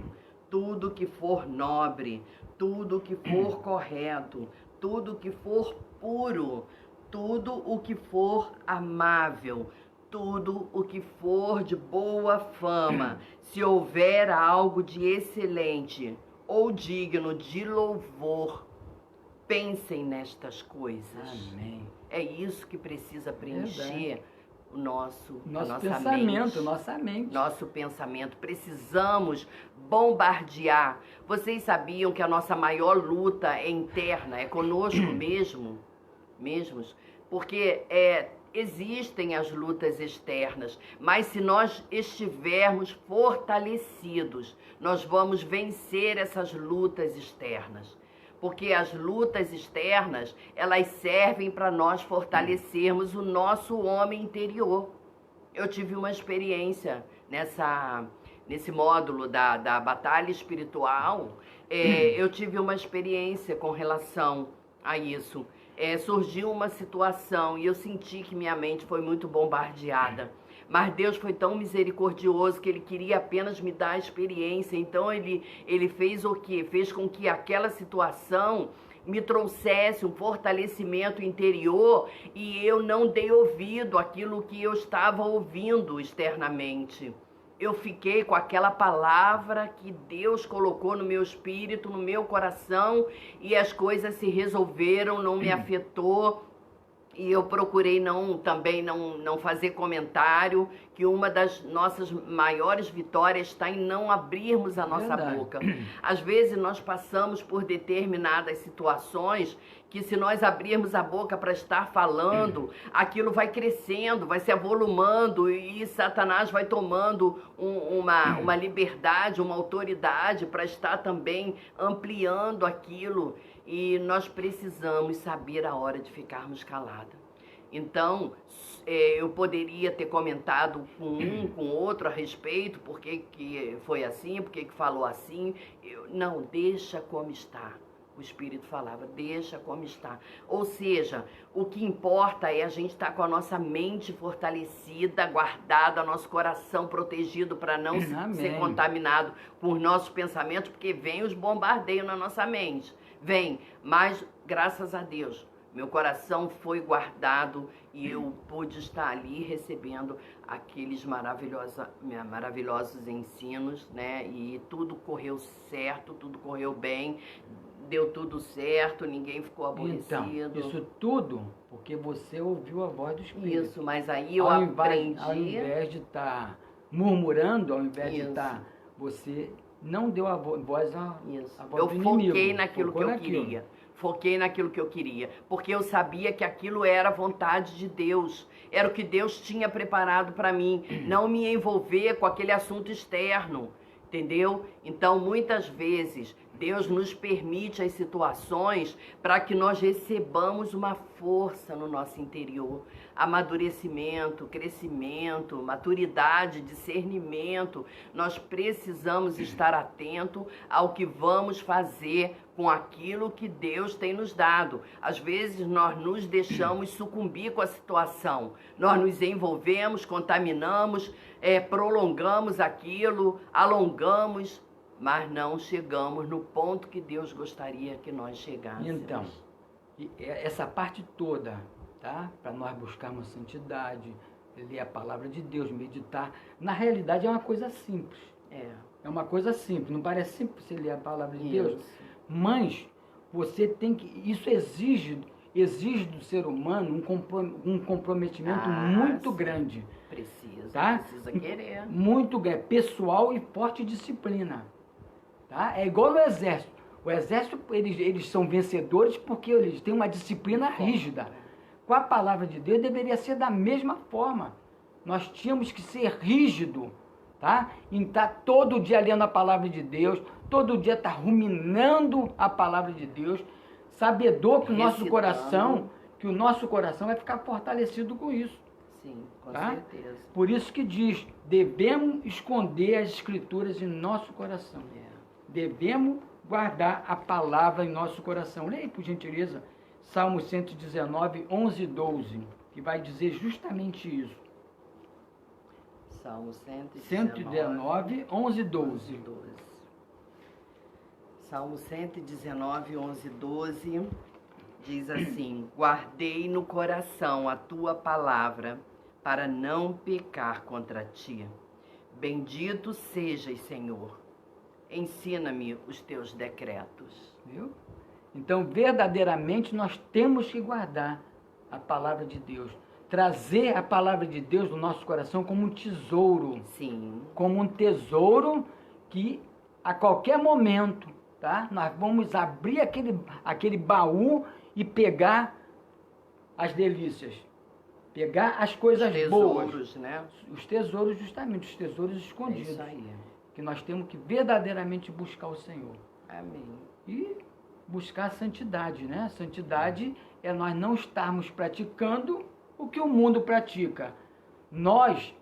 tudo que for nobre, tudo que for correto, tudo que for puro, tudo o que for amável, tudo o que for de boa fama, se houver algo de excelente ou digno de louvor, pensem nestas coisas. Amém. É isso que precisa preencher a nossa pensamento, mente. nossa mente. Nosso pensamento. Precisamos bombardear. Vocês sabiam que a nossa maior luta é interna, é conosco mesmos? Porque existem as lutas externas, mas se nós estivermos fortalecidos, nós vamos vencer essas lutas externas. Porque as lutas externas, elas servem para nós fortalecermos o nosso homem interior. Eu tive uma experiência nesse módulo da batalha espiritual, eu tive uma experiência com relação a isso. Surgiu uma situação e eu senti que minha mente foi muito bombardeada. Mas Deus foi tão misericordioso que Ele queria apenas me dar a experiência. Então Ele fez o quê? Fez com que aquela situação me trouxesse um fortalecimento interior e eu não dei ouvido àquilo que eu estava ouvindo externamente. Eu fiquei com aquela palavra que Deus colocou no meu espírito, no meu coração, e as coisas se resolveram, não me afetou. E eu procurei também não fazer comentário, que uma das nossas maiores vitórias está em não abrirmos a nossa boca. Às vezes nós passamos por determinadas situações que, se nós abrirmos a boca para estar falando, aquilo vai crescendo, vai se avolumando e Satanás vai tomando uma liberdade, uma autoridade para estar também ampliando aquilo. E nós precisamos saber a hora de ficarmos calados. Então, eu poderia ter comentado com outro a respeito, por que foi assim, por que falou assim. Não, deixa como está. O Espírito falava, deixa como está. Ou seja, o que importa é a gente estar com a nossa mente fortalecida, guardada, nosso coração protegido para não ser contaminado por nossos pensamentos, porque vem os bombardeios na nossa mente. Vem, mas graças a Deus, meu coração foi guardado e eu pude estar ali recebendo aqueles maravilhosos ensinos, né? E tudo correu certo, tudo correu bem, deu tudo certo, ninguém ficou aborrecido. Então, isso tudo porque você ouviu a voz do Espírito. Isso, mas aí eu aprendi... Ao invés de estar murmurando, ao invés de estar... Você não deu a voz à voz do inimigo. Eu foquei naquilo que eu queria. Foquei naquilo que eu queria. Porque eu sabia que aquilo era a vontade de Deus. Era o que Deus tinha preparado para mim. Não me envolver com aquele assunto externo. Entendeu? Então, muitas vezes, Deus nos permite as situações para que nós recebamos uma força no nosso interior. Amadurecimento, crescimento, maturidade, discernimento. Nós precisamos estar atento ao que vamos fazer com aquilo que Deus tem nos dado. Às vezes nós nos deixamos sucumbir com a situação. Nós nos envolvemos, contaminamos, prolongamos aquilo, alongamos, mas não chegamos no ponto que Deus gostaria que nós chegássemos. Então, essa parte toda, tá? Para nós buscarmos santidade, ler a palavra de Deus, meditar, na realidade é uma coisa simples. É uma coisa simples, não parece simples você ler a palavra de Deus? Mas você tem que... Isso exige exige do ser humano um comprometimento muito sim. grande. Precisa querer. Muito grande, pessoal e forte disciplina. Tá? É igual no exército. O exército, eles são vencedores porque eles têm uma disciplina rígida. Com a palavra de Deus deveria ser da mesma forma. Nós tínhamos que ser rígido, tá? Em estar todo dia lendo a palavra de Deus, todo dia estar ruminando a palavra de Deus, sabedor que o nosso coração vai ficar fortalecido com isso. Sim, com tá? certeza. Por isso que diz, devemos esconder as escrituras em nosso coração. Devemos guardar a palavra em nosso coração. Leia, por gentileza, Salmo 119, 11 e 12, que vai dizer justamente isso. Salmo 119, 11 e 12. Salmo 119, 11 e 12 diz assim: guardei no coração a tua palavra para não pecar contra ti. Bendito sejas, Senhor. Ensina-me os teus decretos. Viu? Então, verdadeiramente, nós temos que guardar a palavra de Deus. Trazer a palavra de Deus no nosso coração como um tesouro. Sim. Como um tesouro que, a qualquer momento, tá? Nós vamos abrir aquele baú e pegar as delícias. Pegar as coisas boas. Os tesouros, né? Os tesouros, justamente, os tesouros escondidos. É isso aí. Que nós temos que verdadeiramente buscar o Senhor. Amém. E buscar a santidade, né? Santidade é nós não estarmos praticando o que o mundo pratica. Nós,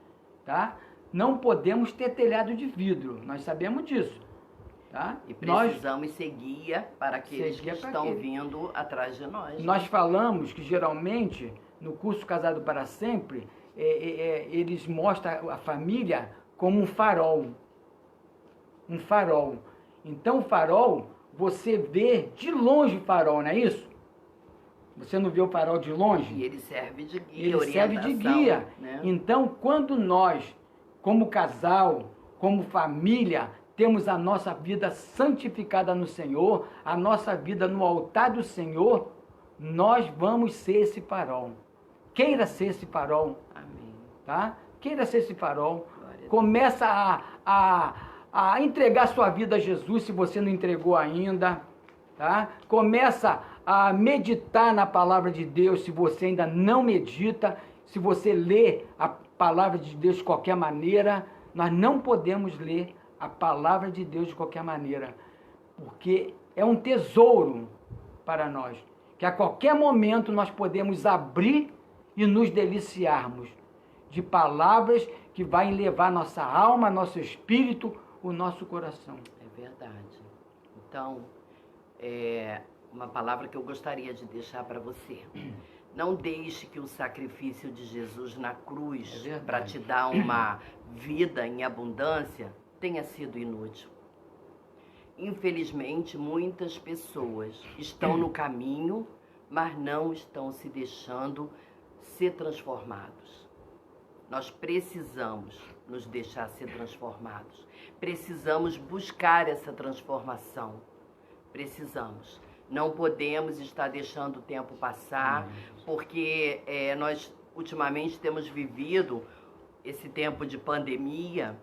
tá? Não podemos ter telhado de vidro. Nós sabemos disso. Tá? E precisamos ser guia para aqueles que estão vindo atrás de nós. Nós falamos que geralmente, no curso Casado para Sempre, eles mostram a família como um farol. Um farol. Então o farol, você vê de longe o farol, não é isso? Você não vê o farol de longe? E ele serve de guia, ele serve de guia. Né? Então, quando nós, como casal, como família, temos a nossa vida santificada no Senhor, a nossa vida no altar do Senhor, nós vamos ser esse farol. Queira ser esse farol. Amém. Tá? Queira ser esse farol. Começa a entregar sua vida a Jesus, se você não entregou ainda. Tá? Começa a meditar na palavra de Deus, se você ainda não medita. Se você lê a palavra de Deus de qualquer maneira, nós não podemos ler a palavra de Deus de qualquer maneira, porque é um tesouro para nós, que a qualquer momento nós podemos abrir e nos deliciarmos de palavras que vai levar nossa alma, nosso espírito, o nosso coração. É verdade. Então, uma palavra que eu gostaria de deixar para você. Não deixe que o sacrifício de Jesus na cruz para te dar uma vida em abundância tenha sido inútil. Infelizmente, muitas pessoas estão no caminho, mas não estão se deixando ser transformados. Nós precisamos nos deixar ser transformados. Precisamos buscar essa transformação. Precisamos. Não podemos estar deixando o tempo passar, porque nós ultimamente temos vivido esse tempo de pandemia,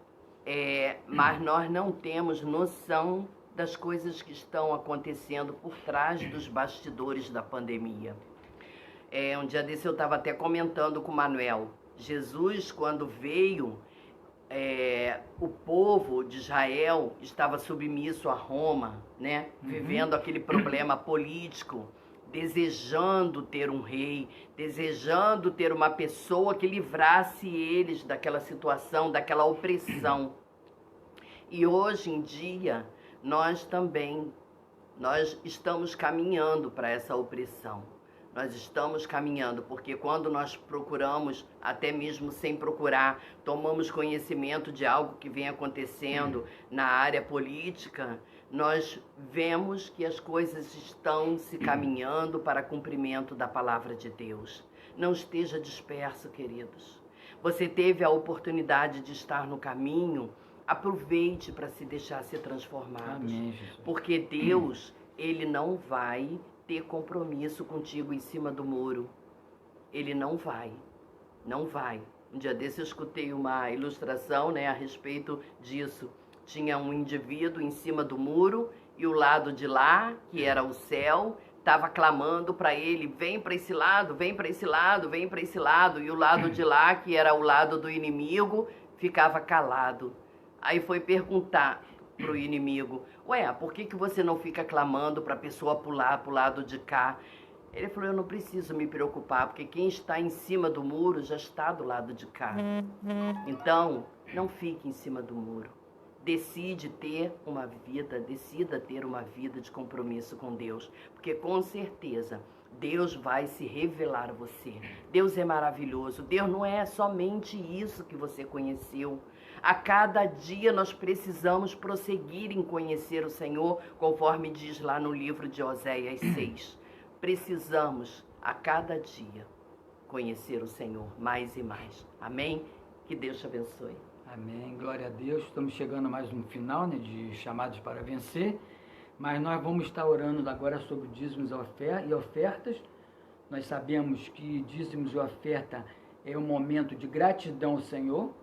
mas nós não temos noção das coisas que estão acontecendo por trás dos bastidores da pandemia. Um dia desse eu estava até comentando com o Manuel. Jesus, quando veio, o povo de Israel estava submisso a Roma, né? Vivendo aquele problema político, desejando ter um rei, desejando ter uma pessoa que livrasse eles daquela situação, daquela opressão. E hoje em dia, nós estamos caminhando para essa opressão. Nós estamos caminhando, porque quando nós procuramos, até mesmo sem procurar, tomamos conhecimento de algo que vem acontecendo na área política, nós vemos que as coisas estão se caminhando para cumprimento da palavra de Deus. Não esteja disperso, queridos. Você teve a oportunidade de estar no caminho, aproveite para se deixar ser transformado. Amém, Jesus. Porque Deus ele não vai ter compromisso contigo em cima do muro. Ele não vai. Não vai. Um dia desse eu escutei uma ilustração, né, a respeito disso. Tinha um indivíduo em cima do muro e o lado de lá, que era o céu, estava clamando para ele: vem para esse lado, vem para esse lado, vem para esse lado. E o lado de lá, que era o lado do inimigo, ficava calado. Aí foi perguntar pro inimigo: ué, por que você não fica clamando para a pessoa pular pro lado de cá? Ele falou: eu não preciso me preocupar, porque quem está em cima do muro já está do lado de cá. Então, não fique em cima do muro. Decida ter uma vida de compromisso com Deus, porque com certeza Deus vai se revelar a você. Deus é maravilhoso. Deus não é somente isso que você conheceu. A cada dia nós precisamos prosseguir em conhecer o Senhor, conforme diz lá no livro de Oséias 6. Precisamos, a cada dia, conhecer o Senhor mais e mais. Amém? Que Deus te abençoe. Amém, glória a Deus. Estamos chegando a mais um final, né, de Chamados para Vencer, mas nós vamos estar orando agora sobre dízimos e ofertas. Nós sabemos que dízimos e oferta é um momento de gratidão ao Senhor,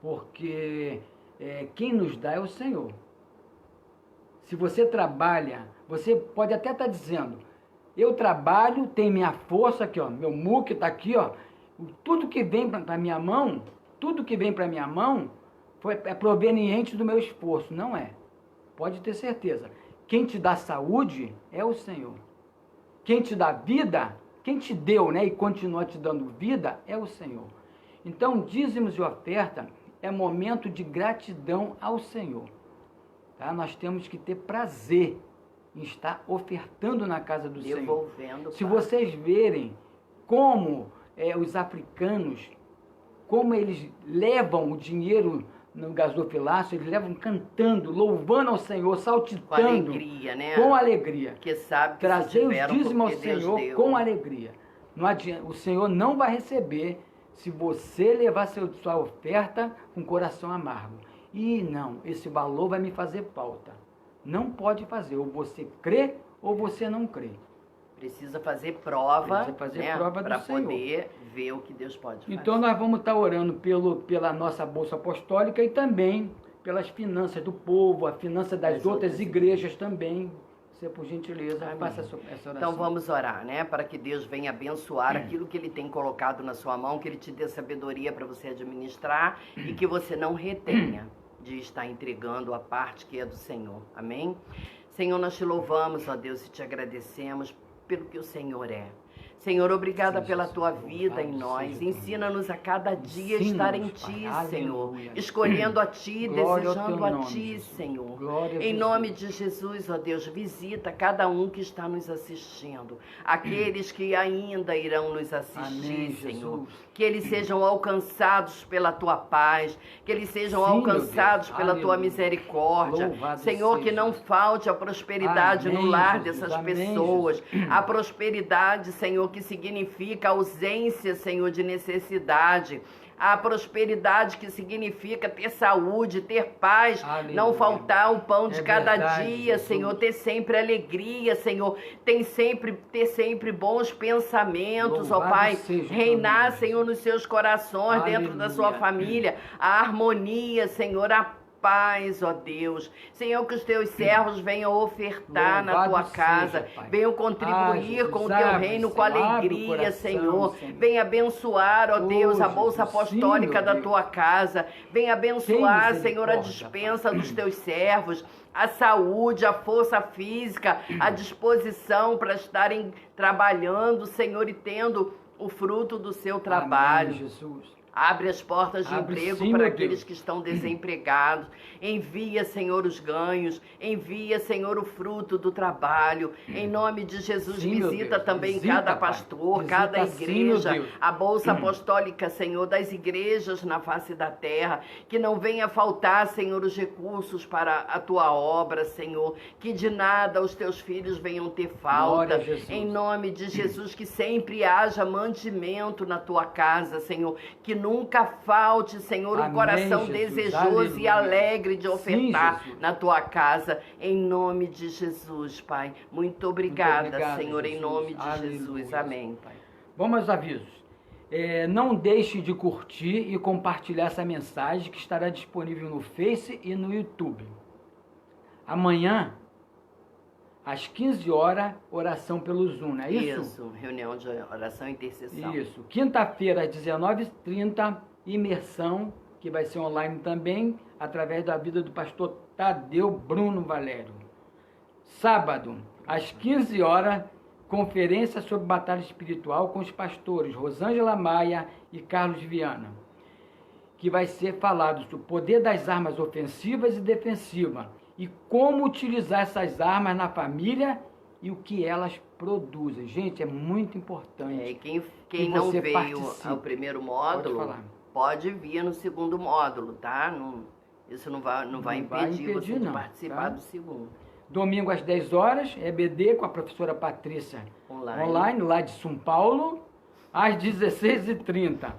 porque quem nos dá é o Senhor. Se você trabalha, você pode até estar dizendo: eu trabalho, tem minha força aqui, ó, meu muque está aqui, ó, tudo que vem para minha mão, é proveniente do meu esforço. Não é. Pode ter certeza. Quem te dá saúde é o Senhor. Quem te dá vida, quem te deu, né, e continua te dando vida é o Senhor. Então, dízimos e oferta é momento de gratidão ao Senhor. Tá? Nós temos que ter prazer em estar ofertando na casa do Senhor. Se vocês verem como os africanos, como eles levam o dinheiro no gasofilácio, eles levam cantando, louvando ao Senhor, saltitando. Com alegria, né? Com alegria. Porque sabe que trazer os dízimos ao Senhor com alegria. Não adianta, o Senhor não vai receber se você levar sua oferta com coração amargo. E não, esse valor vai me fazer falta. Não pode fazer, ou você crê ou você não crê. Precisa fazer prova, né, para poder ver o que Deus pode fazer. Então nós vamos estar orando pela nossa Bolsa Apostólica e também pelas finanças do povo, a finança das outras igrejas também. Você, por gentileza, faça essa oração. Então vamos orar, né, para que Deus venha abençoar aquilo que Ele tem colocado na sua mão, que Ele te dê sabedoria para você administrar e que você não retenha de estar entregando a parte que é do Senhor. Amém? Senhor, nós te louvamos, ó Deus, e te agradecemos pelo que o Senhor é. Senhor, obrigada pela tua vida em nós. Ensina-nos a cada dia estar em ti, Senhor. Escolhendo a ti, desejando a ti, Senhor. Em nome de Jesus, ó Deus, visita cada um que está nos assistindo. Aqueles que ainda irão nos assistir, Senhor. Que eles sejam alcançados pela tua paz. Que eles sejam alcançados pela tua misericórdia. Senhor, que não falte a prosperidade no lar dessas pessoas. A prosperidade, Senhor, que significa ausência, Senhor, de necessidade. A prosperidade que significa ter saúde, ter paz, não faltar o pão de cada dia, Senhor, ter sempre alegria, Senhor, ter sempre bons pensamentos, ó Pai, reinar, Senhor, nos seus corações, dentro da sua família, a harmonia, Senhor, a paz, ó Deus. Senhor, que os teus servos venham ofertar na tua casa, venham contribuir com o teu reino com alegria, Senhor. Venha abençoar, ó Deus, a bolsa apostólica da tua casa. Venha abençoar, Senhor, a dispensa dos teus servos, a saúde, a força física, a disposição para estarem trabalhando, Senhor, e tendo o fruto do seu trabalho. Amém, Jesus. Abre as portas de emprego para aqueles que estão desempregados. Envia, Senhor, os ganhos. Envia, Senhor, o fruto do trabalho. Em nome de Jesus, visita também cada pastor, cada igreja, a Bolsa Apostólica, Senhor, das igrejas na face da terra. Que não venha faltar, Senhor, os recursos para a tua obra, Senhor. Que de nada os teus filhos venham ter falta. Em nome de Jesus, que sempre haja mantimento na tua casa, Senhor. Que nunca falte, Senhor, um Amém, coração Jesus. desejoso e Aleluia. alegre de ofertar Sim, Jesus. na tua casa, em nome de Jesus, Pai. Muito obrigada, obrigado, Senhor, em Jesus. nome de Aleluia. Jesus. Amém, Pai. Vamos aos avisos. Não deixe de curtir e compartilhar essa mensagem que estará disponível no Face e no YouTube. Amanhã, às 15 horas, oração pelo Zoom, não é isso? Isso, reunião de oração e intercessão. Isso. Quinta-feira, às 19h30, imersão, que vai ser online também, através da vida do pastor Tadeu Bruno Valério. Sábado, às 15 horas, conferência sobre batalha espiritual com os pastores Rosângela Maia e Carlos Viana, que vai ser falado sobre o poder das armas ofensivas e defensivas e como utilizar essas armas na família e o que elas produzem. Gente, é muito importante. Quem não veio participe. ao primeiro módulo, pode vir no segundo módulo, tá? Isso não vai impedir você de participar do segundo. Domingo às 10 horas, EBD com a professora Patrícia online lá de São Paulo, às 16h30.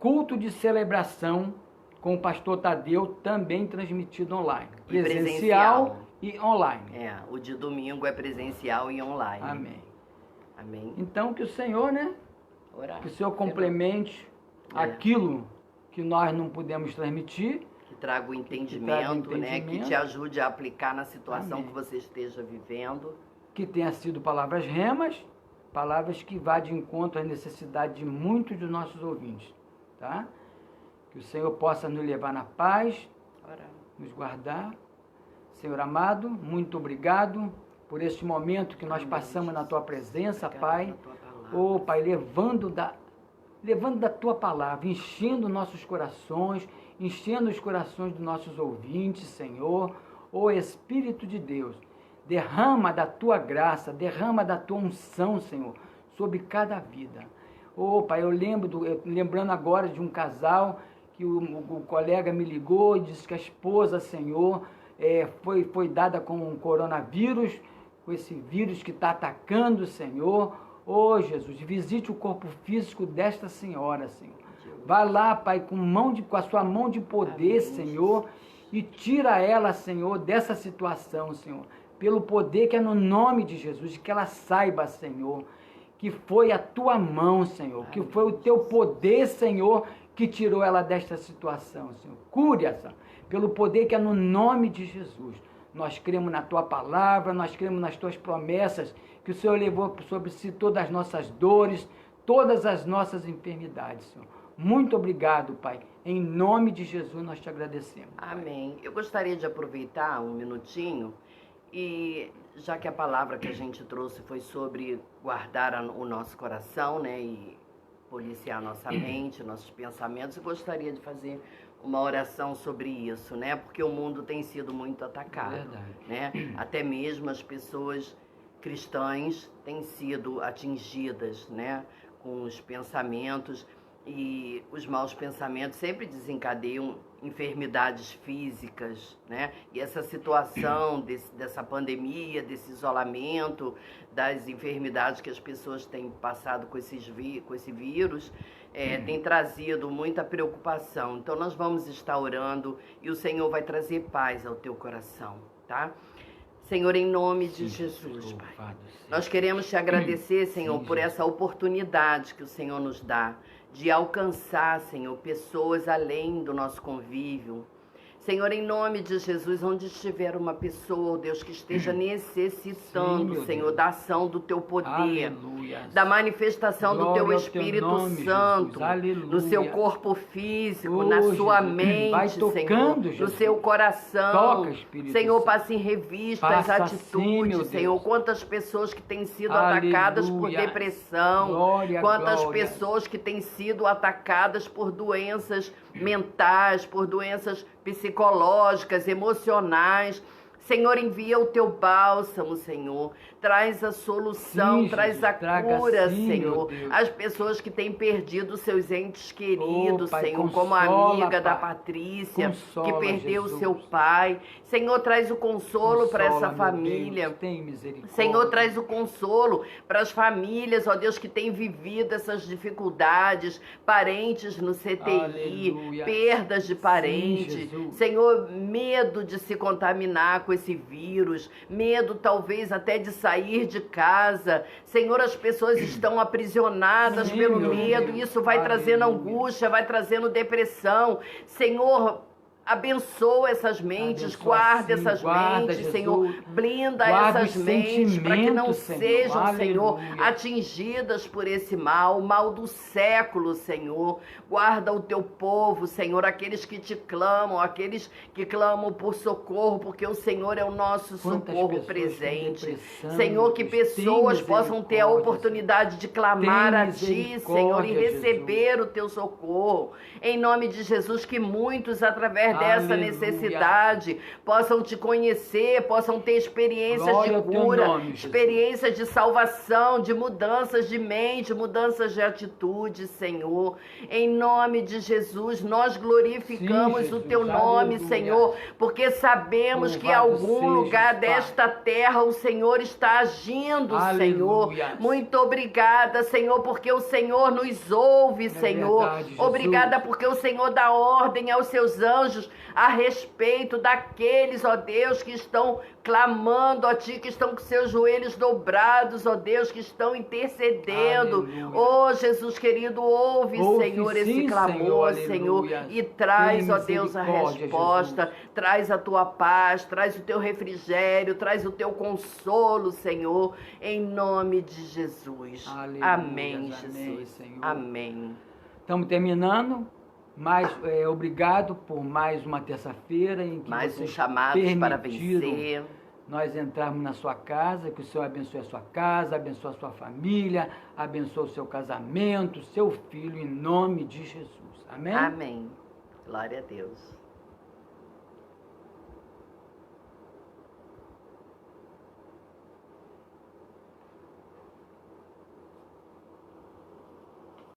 Culto de celebração com o pastor Tadeu, também transmitido online. Presencial e online. O de domingo é presencial e online. Amém. Amém. Então que o Senhor, Orar. Que o Senhor complemente aquilo que nós não podemos transmitir. Que traga o entendimento, que te ajude a aplicar na situação Amém. que você esteja vivendo. Que tenha sido palavras remas, palavras que vá de encontro às necessidades de muitos dos nossos ouvintes, tá? Que o Senhor possa nos levar na paz, nos guardar. Senhor amado, muito obrigado por este momento que nós passamos na Tua presença, Pai. Pai, levando da Tua palavra, enchendo nossos corações, enchendo os corações dos nossos ouvintes, Senhor. Espírito de Deus, derrama da Tua graça, derrama da Tua unção, Senhor, sobre cada vida. Pai, lembrando agora de um casal que o colega me ligou e disse que a esposa, Senhor, foi dada com um coronavírus, com esse vírus que está atacando, Senhor. Jesus, visite o corpo físico desta senhora, Senhor. Vai lá, Pai, com a sua mão de poder, amém, Senhor, e tira ela, Senhor, dessa situação, Senhor. Pelo poder que é no nome de Jesus, que ela saiba, Senhor, que foi a Tua mão, Senhor, que foi o Teu poder, Senhor, que tirou ela desta situação, Senhor. Cure-a, pelo poder que é no nome de Jesus. Nós cremos na Tua palavra, nós cremos nas Tuas promessas, que o Senhor levou sobre si todas as nossas dores, todas as nossas enfermidades, Senhor. Muito obrigado, Pai. Em nome de Jesus nós te agradecemos. Amém. Eu gostaria de aproveitar um minutinho e, já que a palavra que a gente trouxe foi sobre guardar o nosso coração, e policiar a nossa mente, nossos pensamentos, eu gostaria de fazer uma oração sobre isso, porque o mundo tem sido muito atacado, Até mesmo as pessoas cristãs têm sido atingidas, com os pensamentos, e os maus pensamentos sempre desencadeiam enfermidades físicas, E essa situação dessa pandemia, desse isolamento, das enfermidades que as pessoas têm passado com esse vírus, tem trazido muita preocupação. Então nós vamos estar orando e o Senhor vai trazer paz ao teu coração, tá? Senhor, em nome de Jesus, Pai, nós queremos te agradecer, Senhor, por essa oportunidade que o Senhor nos dá de alcançar, Senhor, pessoas além do nosso convívio. Senhor, em nome de Jesus, onde estiver uma pessoa, Deus, que esteja necessitando, Senhor, da ação do Teu poder, aleluia, da manifestação do Teu Espírito Santo, no seu corpo físico, na sua mente, Senhor, no seu coração. Senhor, passe em revista as atitudes, Senhor, quantas pessoas que têm sido atacadas por depressão, quantas pessoas que têm sido atacadas por doenças mentais, por doenças psicológicas, emocionais. Senhor, envia o teu bálsamo, Senhor. Traz a solução, Sim, traz Jesus, a traga cura, sim, Senhor. meu Deus. As pessoas que têm perdido seus entes queridos, Pai, Senhor, como a consola, amiga da Pai. Patrícia, Consola, que perdeu Jesus. o seu pai. Senhor, traz o consolo para essa Consola, meu família. Deus, tem misericórdia. Senhor, traz o consolo para as famílias, ó Deus, que têm vivido essas dificuldades, parentes no CTI, Aleluia. perdas de Sim, parentes. Jesus. Senhor, medo de se contaminar com esse vírus, medo talvez até de sair de casa. Senhor, as pessoas estão aprisionadas Sim, pelo meu medo, Deus. e isso vai trazendo Aleluia. angústia, vai trazendo depressão. Senhor, abençoa essas mentes, Abençoa, guarda sim, essas guarda, mentes, Jesus. Senhor. Blinda Guarda essas os mentes para que não sentimentos, Senhor. sejam, Senhor, Aleluia. atingidas por esse mal, o mal do século, Senhor. Guarda o teu povo, Senhor, aqueles que te clamam, aqueles que clamam por socorro, porque o Senhor é o nosso Quantas socorro pessoas presente. têm depressão, Senhor, que meu Deus. pessoas Tem possam ter a misericórdia, oportunidade de clamar Tem a Ti, misericórdia, Senhor, e receber Jesus. o teu socorro. Em nome de Jesus, que muitos, através dessa Aleluia. necessidade, possam te conhecer, possam ter experiências Glória ao de teu cura, nome, Jesus. experiências de salvação, de mudanças de mente, mudanças de atitude, Senhor. Em nome de Jesus, nós glorificamos Sim, o teu Jesus. nome, Aleluia. Senhor, porque sabemos que em Louvado algum sejas, lugar Pai. desta terra o Senhor está agindo, Senhor. Aleluia. Muito obrigada, Senhor, porque o Senhor nos ouve, Senhor. verdade, Jesus. Obrigada porque o Senhor dá ordem aos seus anjos a respeito daqueles, ó Deus, que estão clamando a Ti, que estão com seus joelhos dobrados, ó Deus, que estão intercedendo. Aleluia. Ó Jesus querido, ouve, Ouve, Senhor, sim, esse clamor, Senhor, Senhor, aleluia. e traz, Tem ó Deus, a misericórdia, resposta, Jesus. traz a Tua paz, traz o Teu refrigério, traz o Teu consolo, Senhor, em nome de Jesus. Aleluia, Amém, amém, Jesus. Senhor. Amém. Estamos terminando, mas obrigado por mais uma terça-feira em que Mais um vocês chamado para permitiram vencer. nós entrarmos na sua casa, que o Senhor abençoe a sua casa, abençoe a sua família, abençoe o seu casamento, seu filho, em nome de Jesus. Amém? Amém. Glória a Deus.